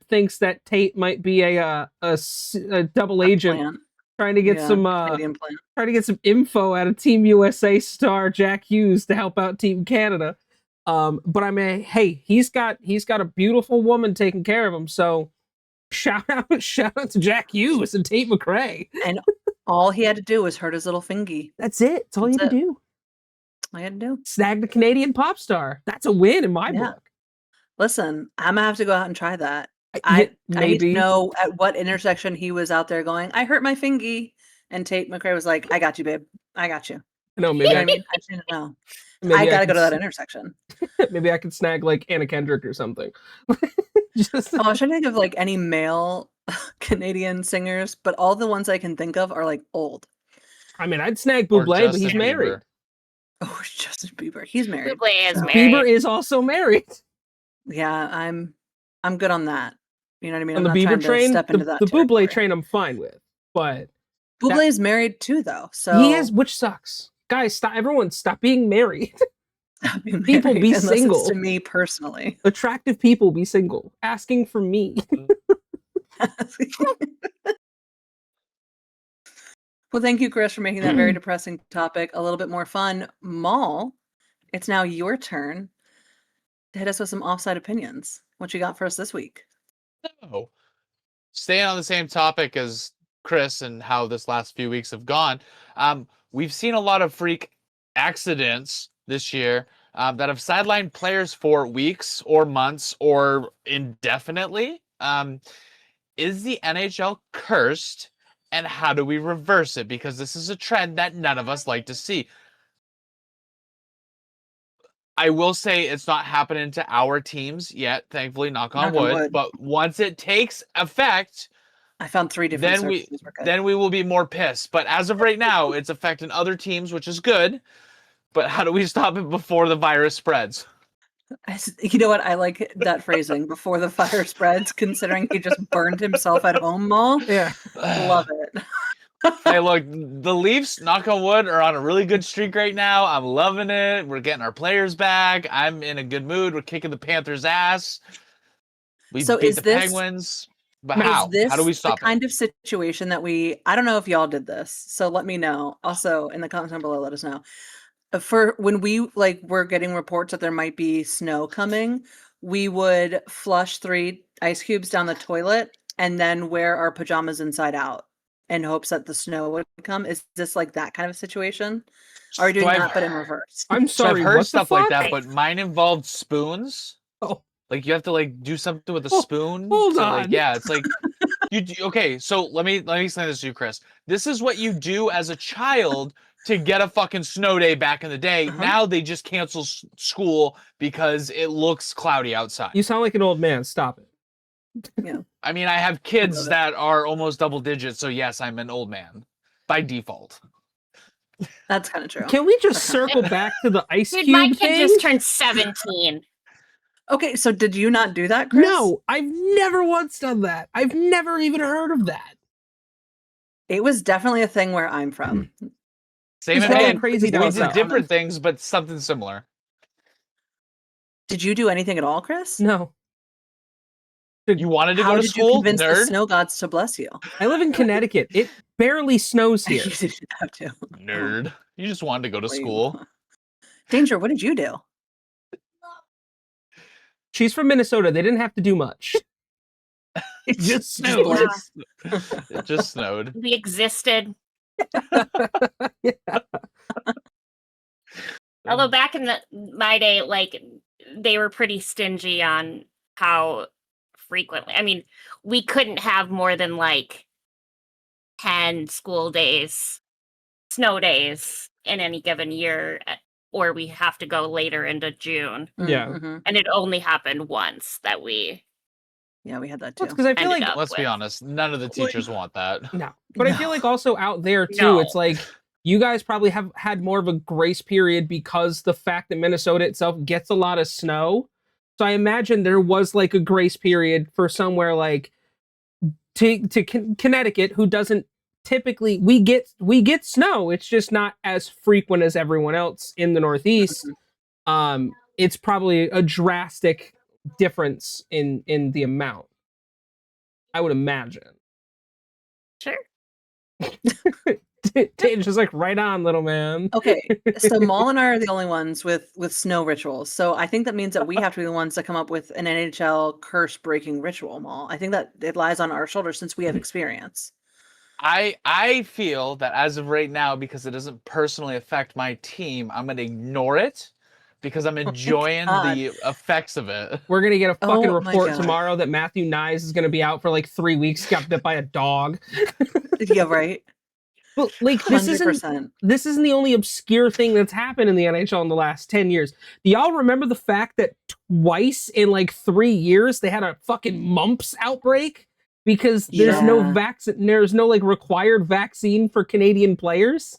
thinks that Tate might be a double agent Plant. trying to get Yeah, some Canadian plant. trying to get some info out of Team USA star Jack Hughes to help out Team Canada. But I mean, hey, he's got a beautiful woman taking care of him, so shout out to Jack Hughes and Tate McRae. And all he had to do was hurt his little fingy. That's it. That's all you had to do. All he had to do. Snag the Canadian pop star. That's a win in my Yeah. book. Listen, I'm gonna have to go out and try that. I need Maybe. to know at what intersection he was out there going, I hurt my fingy. And Tate McRae was like, I got you, babe. I got you. No, You maybe know what I, I mean? I just need to know. maybe I gotta could go to that s- intersection. Maybe I could snag like Anna Kendrick or something. Just Oh, I was trying to think of like any male Canadian singers, but all the ones I can think of are like old. I mean, I'd snag Or Bublé, but he's Justin married. Bieber. Oh, it's Justin Bieber. He's married. Bublé is so- married. Bieber is also married. Yeah, I'm good on that. You know what I mean? On the I'm not Bieber trying to train, step into that the Bublé territory. train, I'm fine with, but Bublé is married too, though. So he is, which sucks. Guys, stop! Everyone, stop being married. stop being people married, be unless it's single. to me personally. Attractive people be single. Asking for me. Well, thank you, Chris, for making that very depressing topic a little bit more fun. Maul, it's now your turn to hit us with some offside opinions. What you got for us this week? No. Staying on the same topic as Chris and how this last few weeks have gone, we've seen a lot of freak accidents this year that have sidelined players for weeks or months or indefinitely. Is the NHL cursed, and how do we reverse it? Because this is a trend that none of us like to see. I will say it's not happening to our teams yet, thankfully, knock on wood. But once it takes effect, I found 3 different then sources. We're good. then we will be more pissed. But as of right now, it's affecting other teams, which is good. But how do we stop it before the virus spreads? You know what? I like that phrasing, before the fire spreads, considering he just burned himself at home, Maul. Yeah. Love it. Hey, look, the Leafs, knock on wood, are on a really good streak right now. I'm loving it. We're getting our players back. I'm in a good mood. We're kicking the Panthers' ass. We So beat is the this- Penguins. But Is how? this How do we the stop it? kind of situation that I don't know if y'all did this, so let me know. Also, in the comments down below, let us know. For when we were getting reports that there might be snow coming, we would flush 3 ice cubes down the toilet and then wear our pajamas inside out in hopes that the snow would come. Is this like that kind of situation? Are we doing I've- that but in reverse? I'm So sorry. I've heard what the stuff like fuck? that, but mine involved spoons. Oh. Like you have to like do something with a Oh, spoon. hold to, like, on. yeah, it's like okay. So let me explain this to you, Chris. This is what you do as a child to get a fucking snow day back in the day. Uh-huh. Now they just cancel school because it looks cloudy outside. You sound like an old man. Stop it. Yeah, I mean, I have kids love it. that are almost double digits, so yes, I'm an old man by default. that's kind of true. Can we just That's kinda circle back to the Ice Dude, my Cube kid thing? just turned 17. Okay, so did you not do that, Chris? No, I've never once done that. I've never even heard of that. It was definitely a thing where I'm from. Same It's as all me. crazy We down did south. different things, but something similar. Did you do anything at all, Chris? No. You wanted to How go to did you school, convince the nerd? snow gods to bless you? I live in Connecticut. It barely snows You here. didn't have to. Nerd. You just wanted to go to Lame. school. Danger, what did you do? She's from Minnesota. They didn't have to do much. It just snowed. bled. It just snowed. We existed. Although back in my day, like, they were pretty stingy on how frequently. I mean, we couldn't have more than like 10 school days, snow days in any given year, or we have to go later into June. Yeah. Mhm. And it only happened once that we Yeah, we had that too. That's because I feel ended like up Let's be with. honest, none of the teachers want that. no, but I feel No. like also out there too. No. It's like you guys probably have had more of a grace period because the fact that Minnesota itself gets a lot of snow. So I imagine there was like a grace period for somewhere like Connecticut, who doesn't typically we get snow. It's just not as frequent as everyone else in the Northeast. It's probably a drastic difference in the amount, I would imagine. Sure. Tate's just like, right on, little man. Okay, so Maul and I are the only ones with snow rituals. So I think that means that we have to be the ones that come up with an NHL curse breaking ritual, Maul. I think that it lies on our shoulders since we have experience. I feel that as of right now, because it doesn't personally affect my team, I'm gonna ignore it because I'm enjoying God. the effects of it. We're gonna get a fucking Oh my report God. tomorrow that Matthew Nyes is gonna be out for like 3 weeks, got bit by a dog. Yeah, right. But like this isn't 100%. the only obscure thing that's happened in the NHL in the last 10 years. Do y'all remember the fact that twice in like 3 years they had a fucking mumps outbreak? Because there's no Yeah. vaccine, there's no like required vaccine for Canadian players.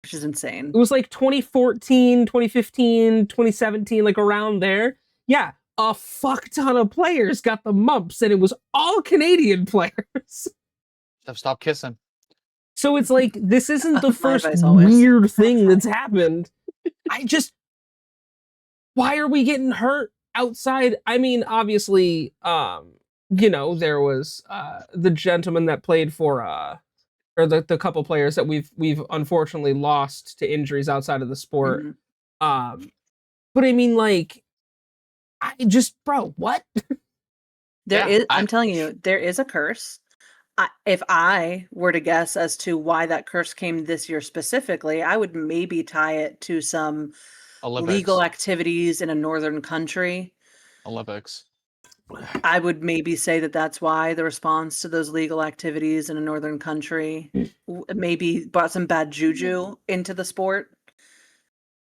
Which is insane. It was like 2014, 2015, 2017, like around there. Yeah, a fuck ton of players got the mumps, and it was all Canadian players. Stop kissing. So it's like, this isn't the My first advice always. weird thing that's happened. Why are we getting hurt outside? I mean, obviously, there was the gentleman that played for or the couple players that we've unfortunately lost to injuries outside of the sport. Mhm. But I mean, like, bro, what? I'm telling you, there is a curse. If I were to guess as to why that curse came this year specifically, I would maybe tie it to some legal activities in a northern country. Olympics. I would maybe say that that's why the response to those legal activities in a northern country maybe brought some bad juju into the sport.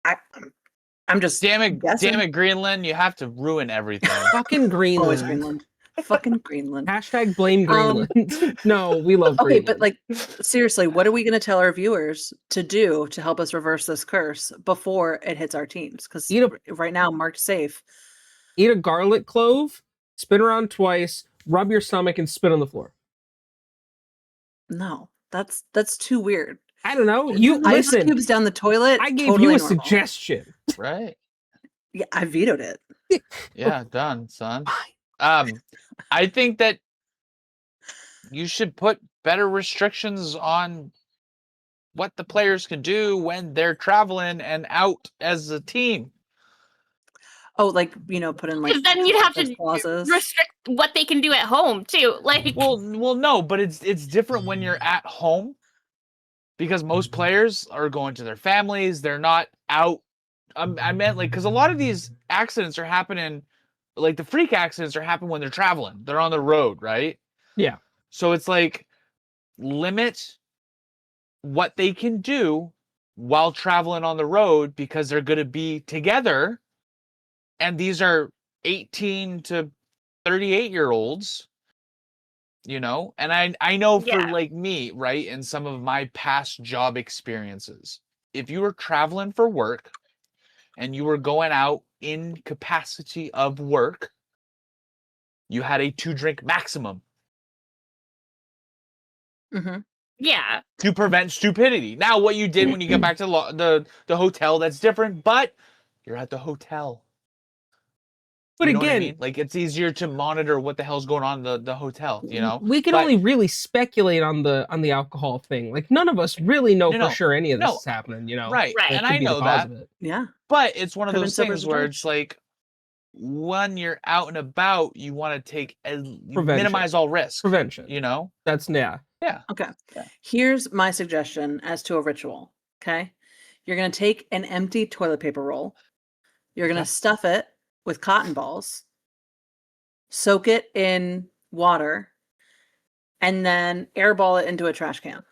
I'm just Damn guessing. it, Greenland! You have to ruin everything. Fucking Always Greenland. Greenland. Fucking Greenland. Hashtag blame Greenland. No, we love Okay, Greenland. but like seriously, what are we going to tell our viewers to do to help us reverse this curse before it hits our teams? Because right now, marked safe. Eat a garlic clove, spin around twice, rub your stomach, and spit on the floor. No, that's too weird. I don't know. You Ice listen. cubes down the toilet. I gave totally you a normal. suggestion. Right? Yeah, I vetoed it. Yeah, done, son. I think that you should put better restrictions on what the players can do when they're traveling and out as a team. Oh, like put in like Because then you'd have those to clauses. restrict what they can do at home too. Like, Well, no, but it's different when you're at home because most players are going to their families. They're not out. I meant like because a lot of these accidents are happening, like the freak accidents are happening when they're traveling. They're on the road, right? Yeah. So it's like limit what they can do while traveling on the road because they're going to be together. And these are 18 to 38-year-olds, and I know for Yeah. like me, right, and some of my past job experiences, if you were traveling for work and you were going out in capacity of work, you had a 2-drink maximum Hmm. Yeah. to prevent stupidity. Now, what you did when you get back to the hotel, that's different, but you're at the hotel. But You know what I again, mean? Like, it's easier to monitor what the hell's going on in the hotel, we can But only really speculate on the alcohol thing. Like none of us really know for No, sure any of this no. is happening. right, Right. That and could I be the know cause that, of it. Yeah. but it's one of Could've been those sober things as a where judge. it's like when you're out and about, you want to you Prevention. minimize all risk. Prevention. That's Okay. Yeah. Here's my suggestion as to a ritual. Okay. You're going to take an empty toilet paper roll. You're going to Okay. stuff it with cotton balls, soak it in water, and then airball it into a trash can,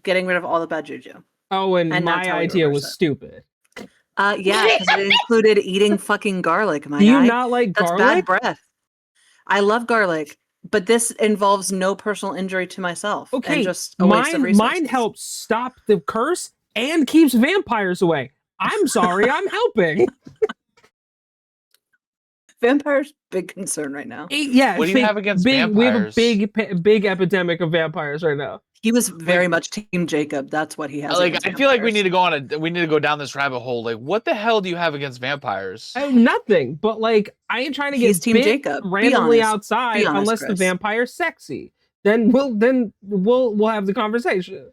getting rid of all the bad juju. Oh, and And that's my how we idea reverse was it. stupid. Yeah, because it included eating fucking garlic, my Do you guy. not like That's garlic? bad breath. I love garlic, but this involves no personal injury to myself and Okay, just a waste of mine resources. helps stop the curse and keeps vampires away. I'm sorry, I'm helping. Vampires, big concern right now. Yeah, What do you have against We have a vampires? big epidemic of vampires right now. He was very much Team Jacob. That's what he has. Like, against I feel like we vampires. need to go down this rabbit hole. Like, what the hell do you have against vampires? I have nothing, but like I ain't trying to He's get Team bit Jacob. Be randomly honest. outside Be honest, unless the Chris. vampire's sexy. Then we'll have the conversation.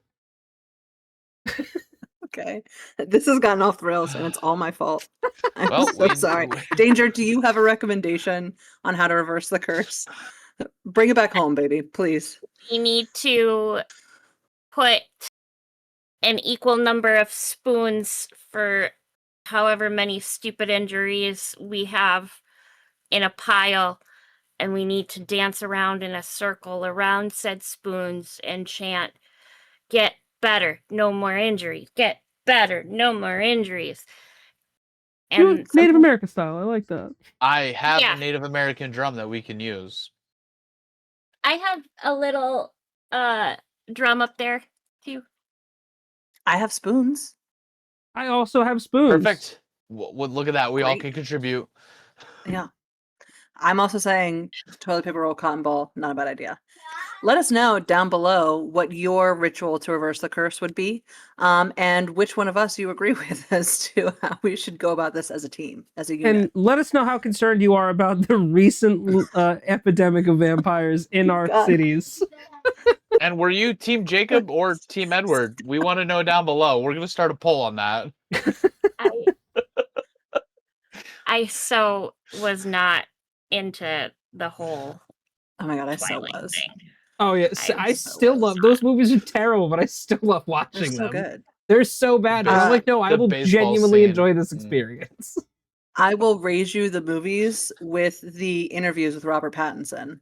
Okay. This has gotten off the rails and it's all my fault. I'm Well, so sorry. Danger, do you have a recommendation on how to reverse the curse? Bring it back home, baby, please. You need to put an equal number of spoons for however many stupid injuries we have in a pile, and we need to dance around in a circle around said spoons and chant, "Get better, no more injuries. Get better, no more injuries." And Native American style. I like that. I have Yeah. a Native American drum that we can use. I have a little drum up there too. I have spoons. I also have spoons. Perfect. Look at that. We all Great. can contribute. Yeah. I'm also saying toilet paper roll, cotton ball, not a bad idea. Let us know down below what your ritual to reverse the curse would be, and which one of us you agree with as to how we should go about this as a team, as a unit. And let us know how concerned you are about the recent epidemic of vampires in our God. cities. And were you Team Jacob or Team Edward? We want to know down below. We're gonna start a poll on that. I so was not into the whole Oh my god, I so Twilight was. thing. Oh yeah, I so still was love those movies. Are terrible, but I still love They're watching so them. good. They're so bad. And I'm like, no, I The will baseball genuinely scene. enjoy this Mm. experience. I will raise you the movies with the interviews with Robert Pattinson.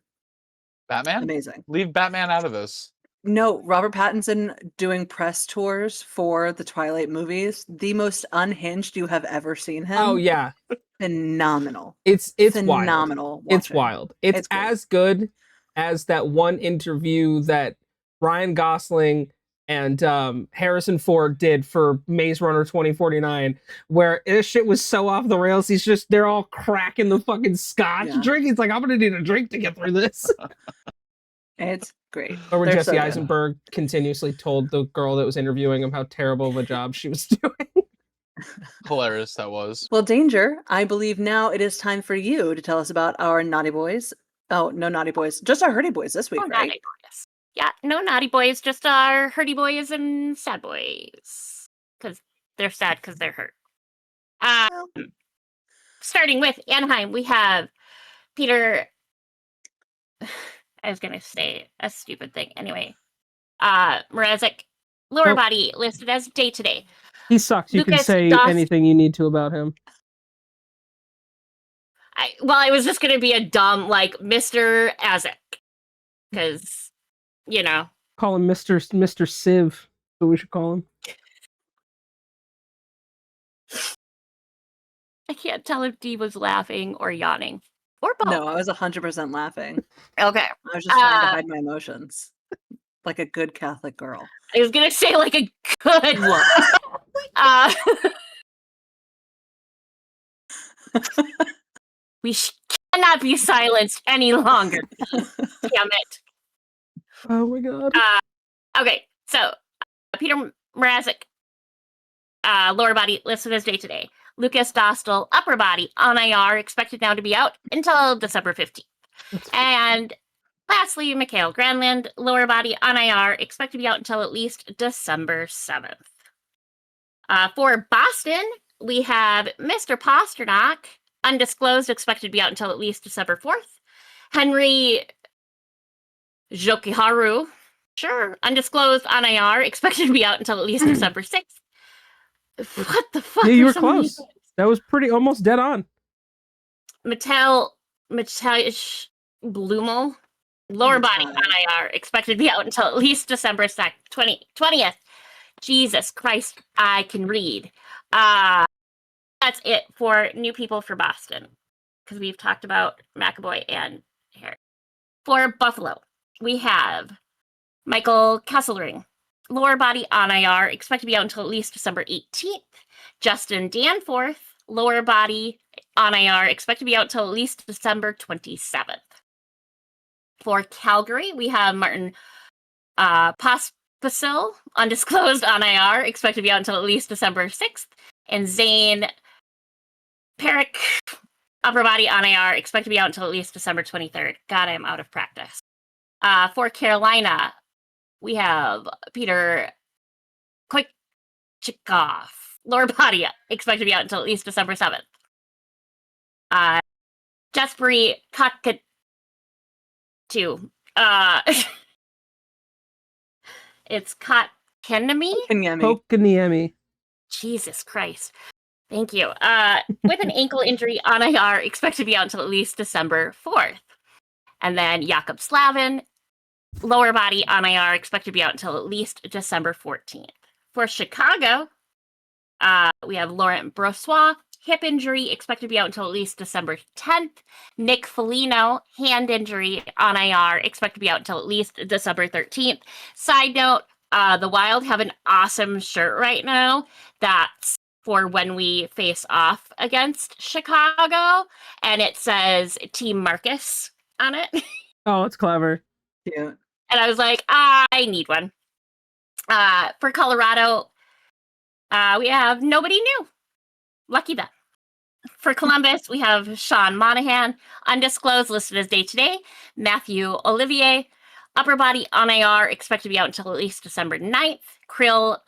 Batman? Amazing. Leave Batman out of this. No, Robert Pattinson doing press tours for the Twilight movies. The most unhinged you have ever seen him. Oh yeah, Phenomenal. it's wild. Phenomenal. It's watching. wild. It's great. as good as that one interview that Ryan Gosling and Harrison Ford did for Maze Runner 2049, where this shit was so off the rails. They're all cracking the fucking scotch Yeah. drink. He's like, I'm gonna need a drink to get through this. It's great. Or when They're Jesse so good. Eisenberg continuously told the girl that was interviewing him how terrible of a job she was doing. Hilarious that was. Well, Danger, I believe now it is time for you to tell us about our naughty boys. Oh, no naughty boys. Just our hurdy boys this week, Oh, right? naughty boys. Yeah, no naughty boys, just our hurdy boys and sad boys. Because they're sad because they're hurt. Starting with Anaheim, we have Peter. I was gonna say a stupid thing. Anyway, Mrazek, lower Oh. body listed as day to day. He sucks. You can Lucas say Dost- anything you need to about him. It was just gonna be a dumb like Mr. Azek, because Call him Mr. Civ. That's what we should call him. I can't tell if Dee was laughing or yawning. Or both. No, I was 100% laughing. Okay. I was just trying to hide my emotions. Like a good Catholic girl. I was gonna say like a good one. We cannot be silenced any longer. Damn it. Oh my god. Okay, so Peter Mrazek, lower body listed as day today. Lucas Dostal, upper body on IR, expected now to be out until December 15th. And lastly, Mikhail Granlund, lower body on IR, expected to be out until at least December 7th. For Boston, we have Mr. Pasternak, undisclosed, expected to be out until at least December 4th. Henry Jokiharu, sure, undisclosed on IR, expected to be out until at least December 6th. What the fuck? Yeah, you were There's so many close. things. That was pretty almost dead on. Mattel Blumel, lower body on IR, expected to be out until at least December 20th. Jesus Christ, I can read. That's it for new people for Boston, because we've talked about McAvoy and Harris. For Buffalo, we have Michael Kesselring, lower body on IR, expected to be out until at least December 18th. Justin Danforth, lower body on IR, expected to be out until at least December 27th. For Calgary, we have Martin Pospisil, undisclosed on IR, expected to be out until at least December 6th. And Zane Perick, upper body on IR, expected to be out until at least December 23rd. God, I'm out of practice. For Carolina, we have Peter Koichikov, lower body, expected to be out until at least December 7th. Jesperi Kotkatu, it's Kotkaniemi? Kokaniemi. Jesus Christ. Thank you. With an ankle injury on IR, expected to be out until at least December 4th. And then Jakob Slavin, lower body on IR, expected to be out until at least December 14th. For Chicago, we have Laurent Brossoit, hip injury, expected to be out until at least December 10th. Nick Foligno, hand injury on IR, expected to be out until at least December 13th. Side note, the Wild have an awesome shirt right now that's for when we face off against Chicago, and it says Team Marcus on it. Oh, it's clever. Yeah. And I was like, I need one. For Colorado, we have nobody new. Lucky them. For Columbus, we have Sean Monahan, undisclosed, listed as day today. Matthew Olivier, upper body on IR, expected to be out until at least December 9th. Krill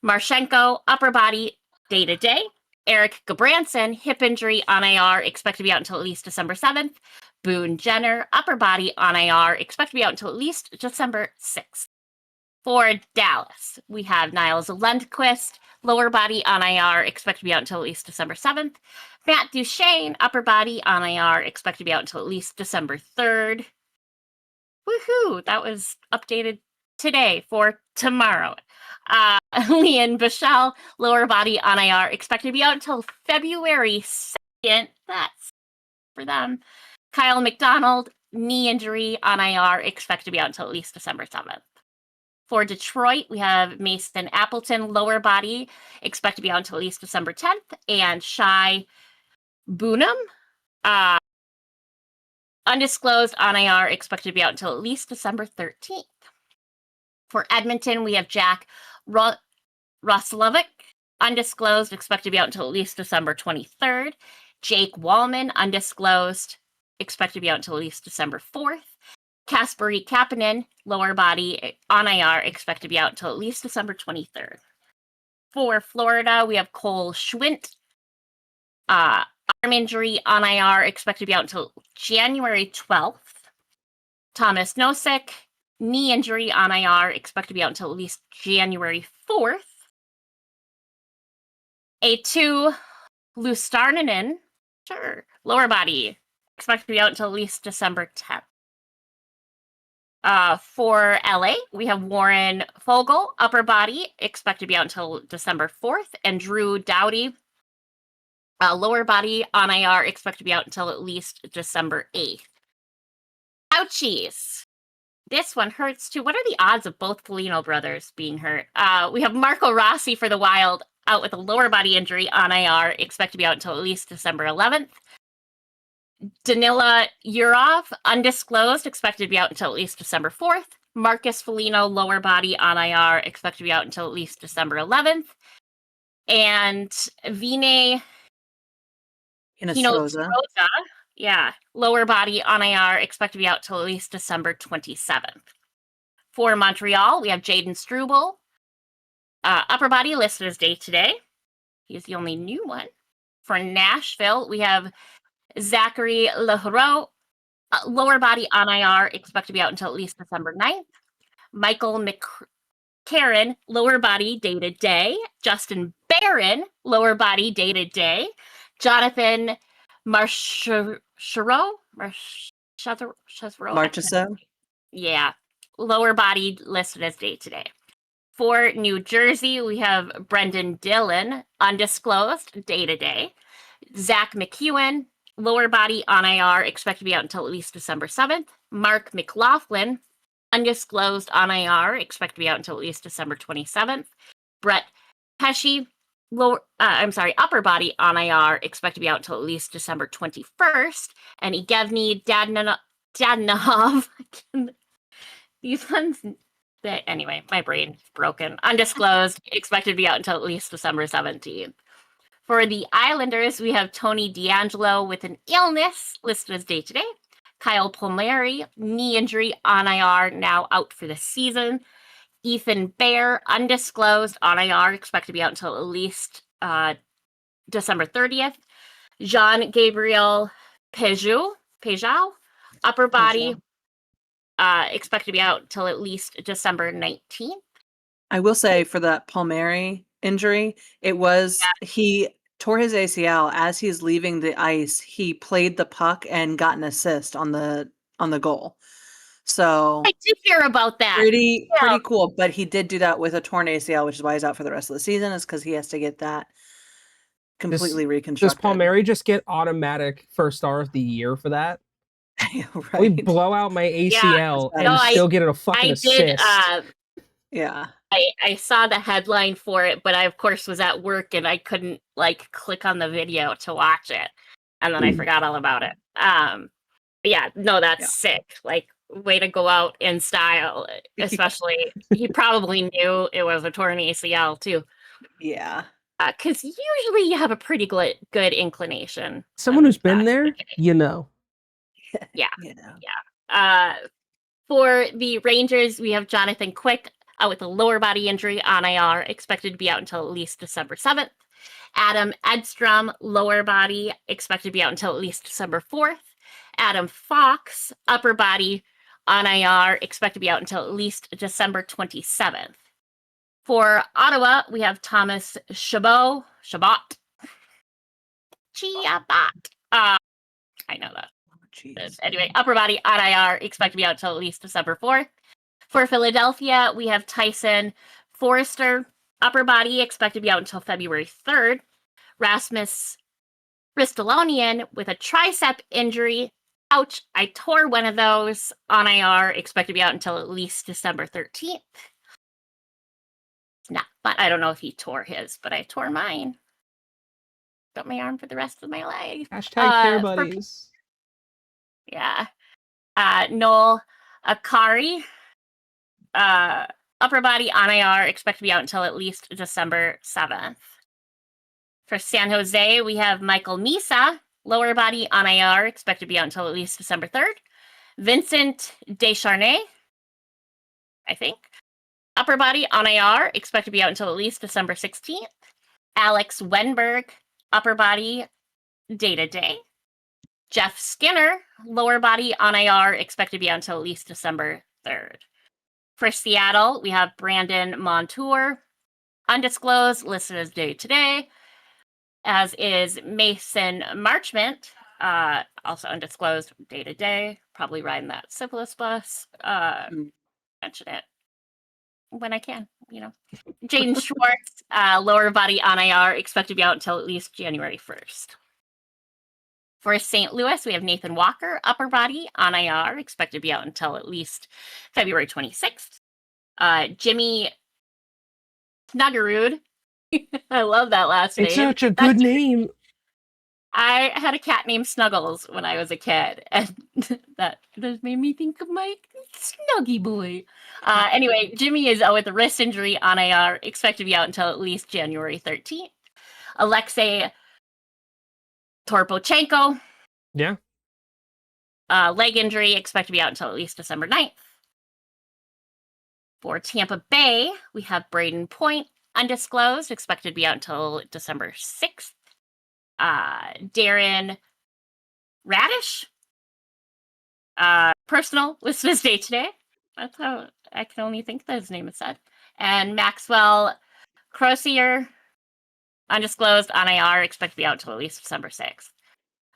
Marchenko, upper body, day to day. Eric Gabranson, hip injury on IR, expected to be out until at least December 7th. Boone Jenner, upper body on IR, expected to be out until at least December 6th. For Dallas, we have Niles Lundqvist, lower body on IR, expected to be out until at least December 7th. Matt Duchene, upper body on IR, expected to be out until at least December 3rd. Woohoo! That was updated today for tomorrow. Leon Bichelle, lower body on IR, expected to be out until February 2nd. That's for them. Kyle McDonald, knee injury on IR, expected to be out until at least December 7th. For Detroit, we have Mason Appleton, lower body, expected to be out until at least December 10th. And Shai Boonham, undisclosed on IR, expected to be out until at least December 13th. For Edmonton, we have Jack Roslovic, undisclosed, expected to be out until at least December 23rd. Jake Wallman, undisclosed, expected to be out until at least December 4th. Kasperi Kapanen, lower body on IR, expected to be out until at least December 23rd. For Florida, we have Cole Schwint, arm injury on IR, expected to be out until January 12th. Thomas Nosek, knee injury on IR, expected to be out until at least January 4th. A2 Lustarnanen, sure, lower body, expected to be out until at least December 10th. For LA, we have Warren Fogle, upper body, expected to be out until December 4th, and Drew Doughty, Lower body on IR, expected to be out until at least December 8th. Ouchies. This one hurts too. What are the odds of both Foligno brothers being hurt? We have Marco Rossi for the Wild out with a lower body injury on IR, expected to be out until at least December 11th. Danila Yurov, undisclosed, expected to be out until at least December 4th. Marcus Foligno, lower body on IR, expected to be out until at least December 11th. And Vinay Hinostroza. Yeah, lower body on IR, expected to be out till at least December 27th. For Montreal, we have Jaden Struble. Upper body listed as day today. He's the only new one. For Nashville, we have Zachary Leheureux. Lower body on IR, expected to be out until at least December 9th. Michael McCarron, lower body day to day. Justin Barron, lower body day to day. Jonathan Marchessault. Yeah, lower body listed as day to day. For New Jersey, we have Brendan Dillon, undisclosed, day to day. Zach McEwen, lower body on IR, expected to be out until at least December 7th. Mark McLaughlin, undisclosed on IR, expected to be out until at least December 27th. Brett Pesci, upper body on IR, expected to be out until at least December 21st. And Evgeny Dadonov, these ones, anyway, my brain's broken. Undisclosed, expected to be out until at least December 17th. For the Islanders, we have Tony DeAngelo with an illness listed as day to day. Kyle Palmieri, knee injury on IR, now out for the season. Ethan Bear, undisclosed on IR, expected to be out until at least December 30th. Jean-Gabriel Pejau, upper body, expected to be out until at least December 19th. I will say for that Palmieri injury, he tore his ACL as he's leaving the ice. He played the puck and got an assist on the goal. So I did hear about that. Pretty cool. But he did do that with a torn ACL, which is why he's out for the rest of the season, is because he has to get that completely reconstructed. Does Palmieri just get automatic first star of the year for that? Right. We blow out my ACL and still get a fucking assist. Yeah. I saw the headline for it, but I of course was at work and I couldn't click on the video to watch it, and then I forgot all about it. That's sick. Way to go out in style. Especially, he probably knew it was a torn ACL too. Yeah. Because usually you have a pretty good inclination. Someone who's been there, you know. Yeah. Yeah. For the Rangers, we have Jonathan Quick out with a lower body injury on IR, expected to be out until at least December 7th. Adam Edstrom, lower body, expected to be out until at least December 4th. Adam Fox, upper body on IR, expected to be out until at least December 27th. For Ottawa, we have Thomas Chabot. I know that. Anyway, upper body on IR, expected to be out until at least December 4th. For Philadelphia, we have Tyson Forrester, upper body, expected to be out until February 3rd. Rasmus Ristolainen with a tricep injury. Ouch, I tore one of those on IR, expected to be out until at least December 13th. It's not fun. I don't know if he tore his, but I tore mine. Got my arm for the rest of my life. #care buddies. Noel Akari, upper body on IR, expected to be out until at least December 7th. For San Jose, we have Michael Misa, lower body on IR, expected to be out until at least December 3rd. Vincent Descharnay, I think, upper body on IR, expected to be out until at least December 16th. Alex Wenberg, upper body day to day. Jeff Skinner, lower body on IR, expected to be out until at least December 3rd. For Seattle, we have Brandon Montour, undisclosed, listed as day to day, as is Mason Marchment, also undisclosed, day to day, probably riding that syphilis bus. Mention it when I can. Jaden Schwartz, lower body on IR, expected to be out until at least January 1st. For St. Louis, we have Nathan Walker, upper body on IR, expected to be out until at least February 26th. Jimmy Snuggerud. I love that last name. It's such a good name. I had a cat named Snuggles when I was a kid, and that made me think of my Snuggy boy. Anyway, Jimmy is out with a wrist injury on IR, expected to be out until at least January 13th. Alexei Torpochenko. Yeah. Leg injury, expected to be out until at least December 9th. For Tampa Bay, we have Braden Point, undisclosed, expected to be out until December 6th. Darren Radish, personal with his day today. That's how I can only think that his name is said. And Maxwell Crozier, undisclosed on IR, expected to be out until at least December 6th.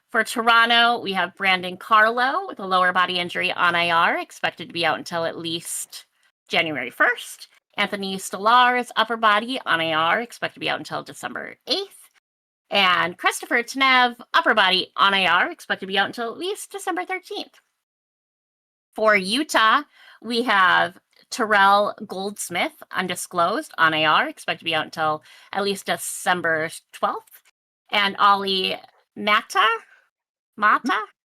For Toronto, we have Brandon Carlo with a lower body injury on IR, expected to be out until at least January 1st. Anthony Stolarz, upper body on IR, expected to be out until December 8th. And Christopher Tanev, upper body on IR, expected to be out until at least December 13th. For Utah, we have Terrell Goldsmith, undisclosed on IR, expected to be out until at least December 12th. And Ollie Mata,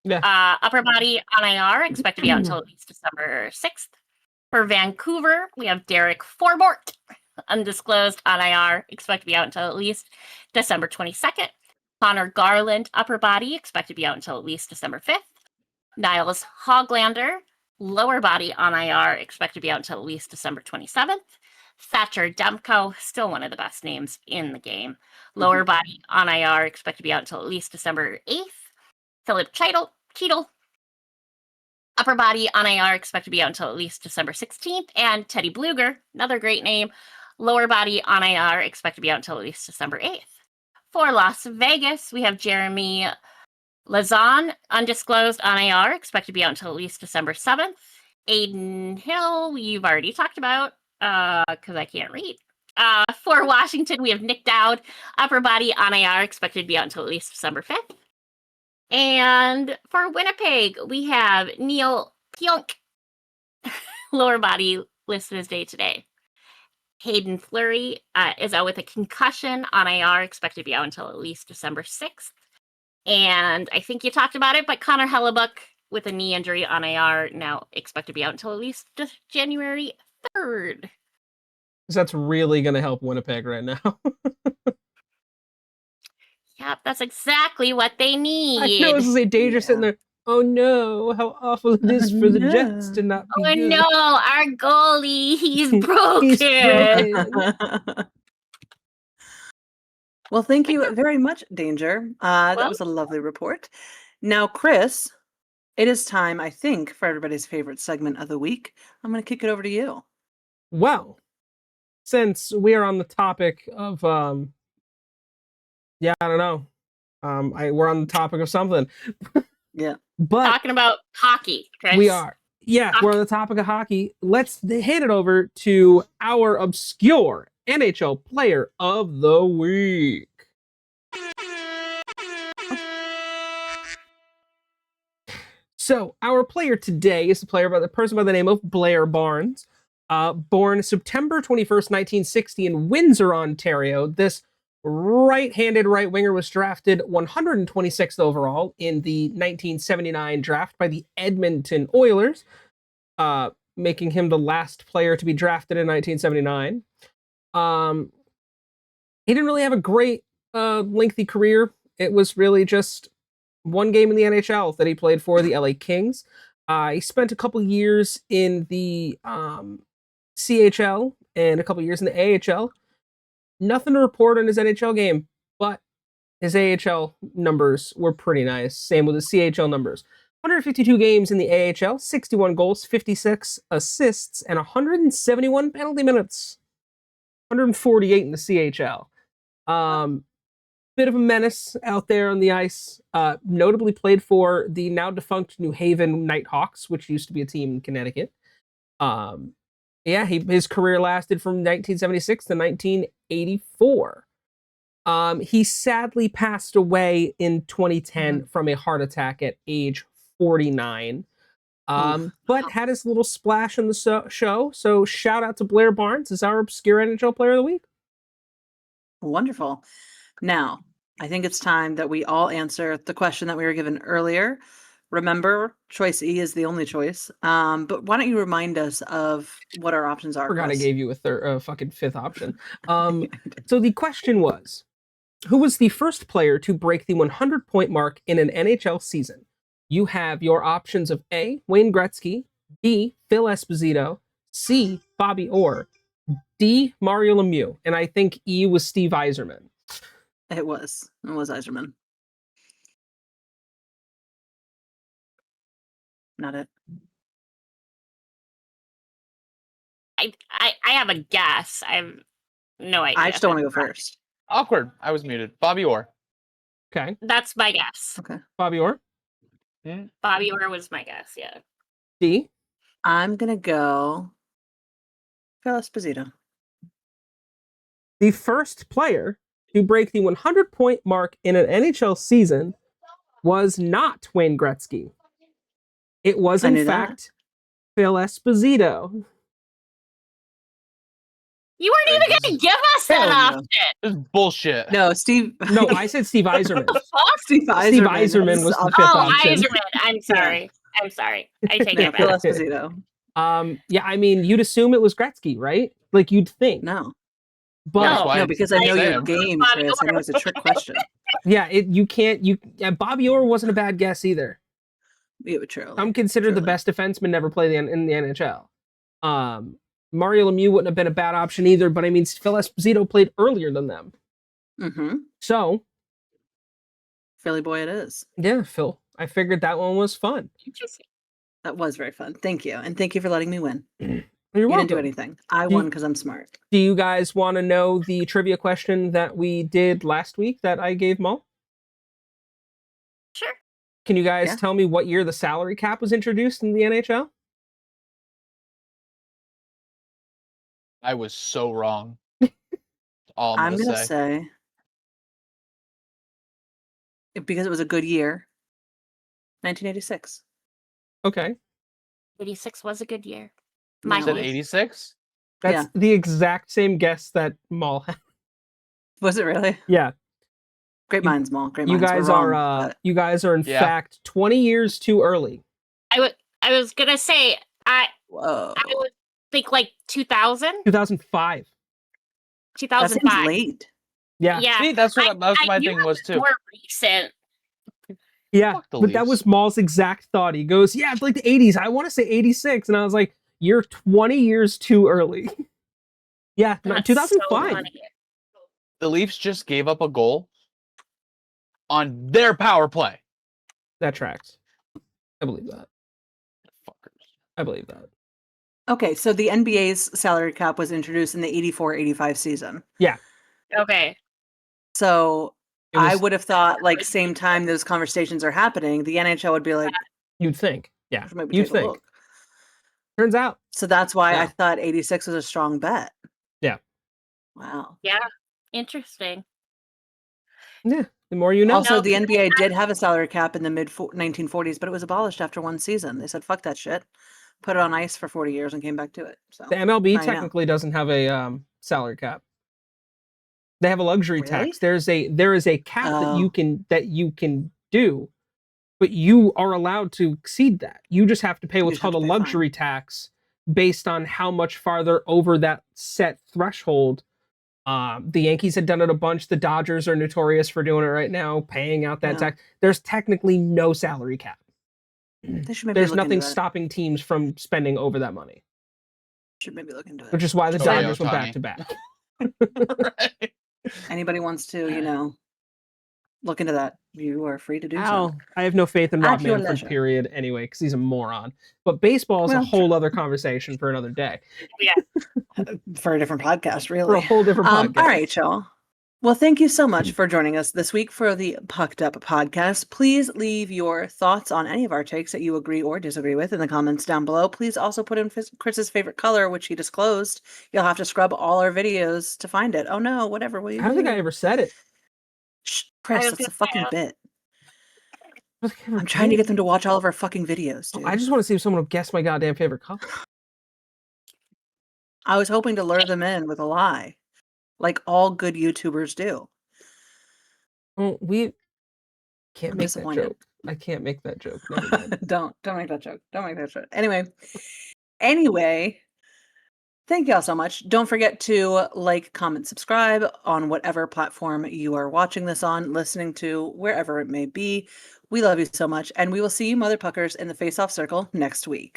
Yeah. upper body on IR, expected to be out until at least December 6th. For Vancouver, we have Derek Forbort, undisclosed on IR, expected to be out until at least December 22nd. Connor Garland, upper body, expected to be out until at least December 5th. Niles Hoglander, lower body on IR, expected to be out until at least December 27th. Thatcher Demko, still one of the best names in the game. Lower body on IR, expected to be out until at least December 8th. Philip Cheadle, upper body on IR, expected to be out until at least December 16th. And Teddy Bluger, another great name, lower body on IR, expected to be out until at least December 8th. For Las Vegas, we have Jeremy Lazan, undisclosed on IR, expected to be out until at least December 7th. Aiden Hill, you've already talked about, because I can't read. For Washington, we have Nick Dowd, upper body on IR, expected to be out until at least December 5th. And for Winnipeg, we have Neil Pionk, lower body, listed as day today. Hayden Fleury is out with a concussion on IR, expected to be out until at least December 6th. And I think you talked about it, but Connor Hellebuck with a knee injury on IR, now expected to be out until at least January 3rd. That's really going to help Winnipeg right now. Yep, that's exactly what they need. I know, this is a danger sitting there. Oh no, how awful it is for the Jets to not be good. No, our goalie, he's broken. Well, thank you very much, Danger. That was a lovely report. Now, Chris, it is time, I think, for everybody's favorite segment of the week. I'm going to kick it over to you. Well, since we are on the topic of, I don't know. We're on the topic of something. Yeah. But talking about hockey, Chris. We are. Yeah, we're on the topic of hockey. Let's hand it over to our obscure NHL Player of the Week. So, our player today is the person by the name of Blair Barnes. Born September 21st, 1960 in Windsor, Ontario. This right-handed right winger was drafted 126th overall in the 1979 draft by the Edmonton Oilers, making him the last player to be drafted in 1979. He didn't really have a great lengthy career. It was really just one game in the NHL that he played for the LA Kings. He spent a couple years in the CHL and a couple years in the AHL. Nothing to report on his NHL game, but his AHL numbers were pretty nice. Same with his CHL numbers. 152 games in the AHL, 61 goals, 56 assists, and 171 penalty minutes. 148 in the CHL. Bit of a menace out there on the ice. Notably played for the now defunct New Haven Nighthawks, which used to be a team in Connecticut. Yeah, his career lasted from 1976 to 1984. He sadly passed away in 2010 from a heart attack at age 49. But had his little splash in the show. So shout out to Blair Barnes as our obscure NHL player of the week. Wonderful. Now, I think it's time that we all answer the question that we were given earlier. Remember, choice E is the only choice. But why don't you remind us of what our options are? Forgot I Chris? gave you a fucking fifth option. So the question was, who was the first player to break the 100-point mark in an NHL season? You have your options of A, Wayne Gretzky, B, Phil Esposito, C, Bobby Orr, D, Mario Lemieux, and I think E was Steve Yzerman. It was Yzerman. Not it. I have a guess. I have no idea. I just don't want to go first. Awkward. I was muted. Bobby Orr. Okay, That's my guess. Okay. Bobby Orr, Bobby Orr was my guess. Yeah. D. I'm gonna go Phil Esposito. The first player to break the 100-point mark in an NHL season was not Wayne Gretzky. It was, I in knew that. fact, Phil Esposito. You weren't even This going is- to give us that Hell no. option. This is bullshit. No, Steve. No, I said Steve Yzerman. The fuck? Steve Yzerman. Steve Yzerman was the fifth Oh, option. Yzerman. I'm sorry. I'm sorry. I take Yeah, it Phil back. Esposito. Yeah, I mean, you'd assume it was Gretzky, right? Like you'd think. No, But No. That's why no, I because I know say your him. game, Bobby Chris. I know Orr. it's a trick question. yeah, Bobby Orr wasn't a bad guess either. It would true. I'm considered the Truly. best defenseman never play in the NHL. Mario Lemieux wouldn't have been a bad option either, but I mean, Phil Esposito played earlier than them. Mm-hmm. So, Philly boy, it is. yeah, Phil, I figured that one was fun. Interesting. That was very fun. Thank you, and thank you for letting me win. You're You welcome. didn't do anything. I You- won because I'm smart. Do you guys want to know the trivia question that we did last week that I gave Maul? Sure. Can you guys Yeah. tell me what year the salary cap was introduced in the NHL? I was so wrong. All I'm, I'm gonna gonna say. say because it was a good year. 1986. Okay. 86 was a good year. No. My You said Nice. 86? That's Yeah. the exact same guess that Maul had. Was it really? Yeah. Great You- minds, Maul. Great You minds. We're guys are wrong, you guys are in Yeah. fact 20 years too early. I was gonna say but- Whoa. I would think like 2000, 2005. That seems 2005. late. Yeah. Yeah. See, that's what that's my you thing were was too. More recent. Yeah. Fuck the But that Leafs. was Maul's exact thought. He goes, "Yeah, it's like the 80s. I want to say 86." And I was like, "You're 20 years too early." Yeah, That's 2005. so funny. The Leafs just gave up a goal on their power play. That tracks. I believe that. Fuckers. I believe that. Okay, so the NBA's salary cap was introduced in the 84-85 season. Okay. So It I was- would have thought, like, same time those conversations are happening, the NHL would be like, You'd think. Yeah. "We should maybe You'd take a think. look." Turns out. So that's why I Yeah. thought 86 was a strong bet. Yeah. Wow. Yeah. Interesting. Yeah. The more you know. Also, No, the because NBA did have a salary cap in the mid 1940s, but it was abolished after one season. They said, "Fuck that shit," put it on ice for 40 years, and came back to it. So The MLB I know. technically doesn't have a salary cap. They have a luxury Really? tax. There is a cap Oh. that you can do, but you are allowed to exceed that. You just have to pay You what's just have called a to pay a fine. luxury tax based on how much farther over that set threshold. The Yankees had done it a bunch. The Dodgers are notorious for doing it right now, paying out that Yeah. tax. There's technically no salary cap. they should maybe There's look into nothing that. stopping teams from spending over that money, Should maybe look into it. which is why the Shohei Dodgers went back Ohtani. to back. Right. Anybody wants to, look into that, you are free to do so. Ow. I have no faith in At Rob your Manfred, leisure. period, anyway, because he's a moron. But baseball is Well, a whole other conversation for another day, For a different podcast, for a really. whole different podcast. All right, y'all. Well, thank you so much for joining us this week for the Pucked Up podcast. Please leave your thoughts on any of our takes that you agree or disagree with in the comments down below. Please also put in Chris's favorite color, which he disclosed. You'll have to scrub all our videos to find it. Oh no, whatever. Will you I don't think I do? ever said it. Shh, I Chris, was that's a gonna fucking say, bit. What's my favorite I'm trying to color? get them to watch all of our fucking videos, dude. I just want to see if someone will guess my goddamn favorite color. I was hoping to lure them in with a lie, like all good YouTubers do. Well, we can't I'm make that disappointed. joke. I can't make that joke. Never mind. Don't make that joke. Don't make that joke. Anyway, thank y'all so much. Don't forget to like, comment, subscribe on whatever platform you are watching this on, listening to, wherever it may be. We love you so much, and we will see you mother puckers in the face-off circle next week.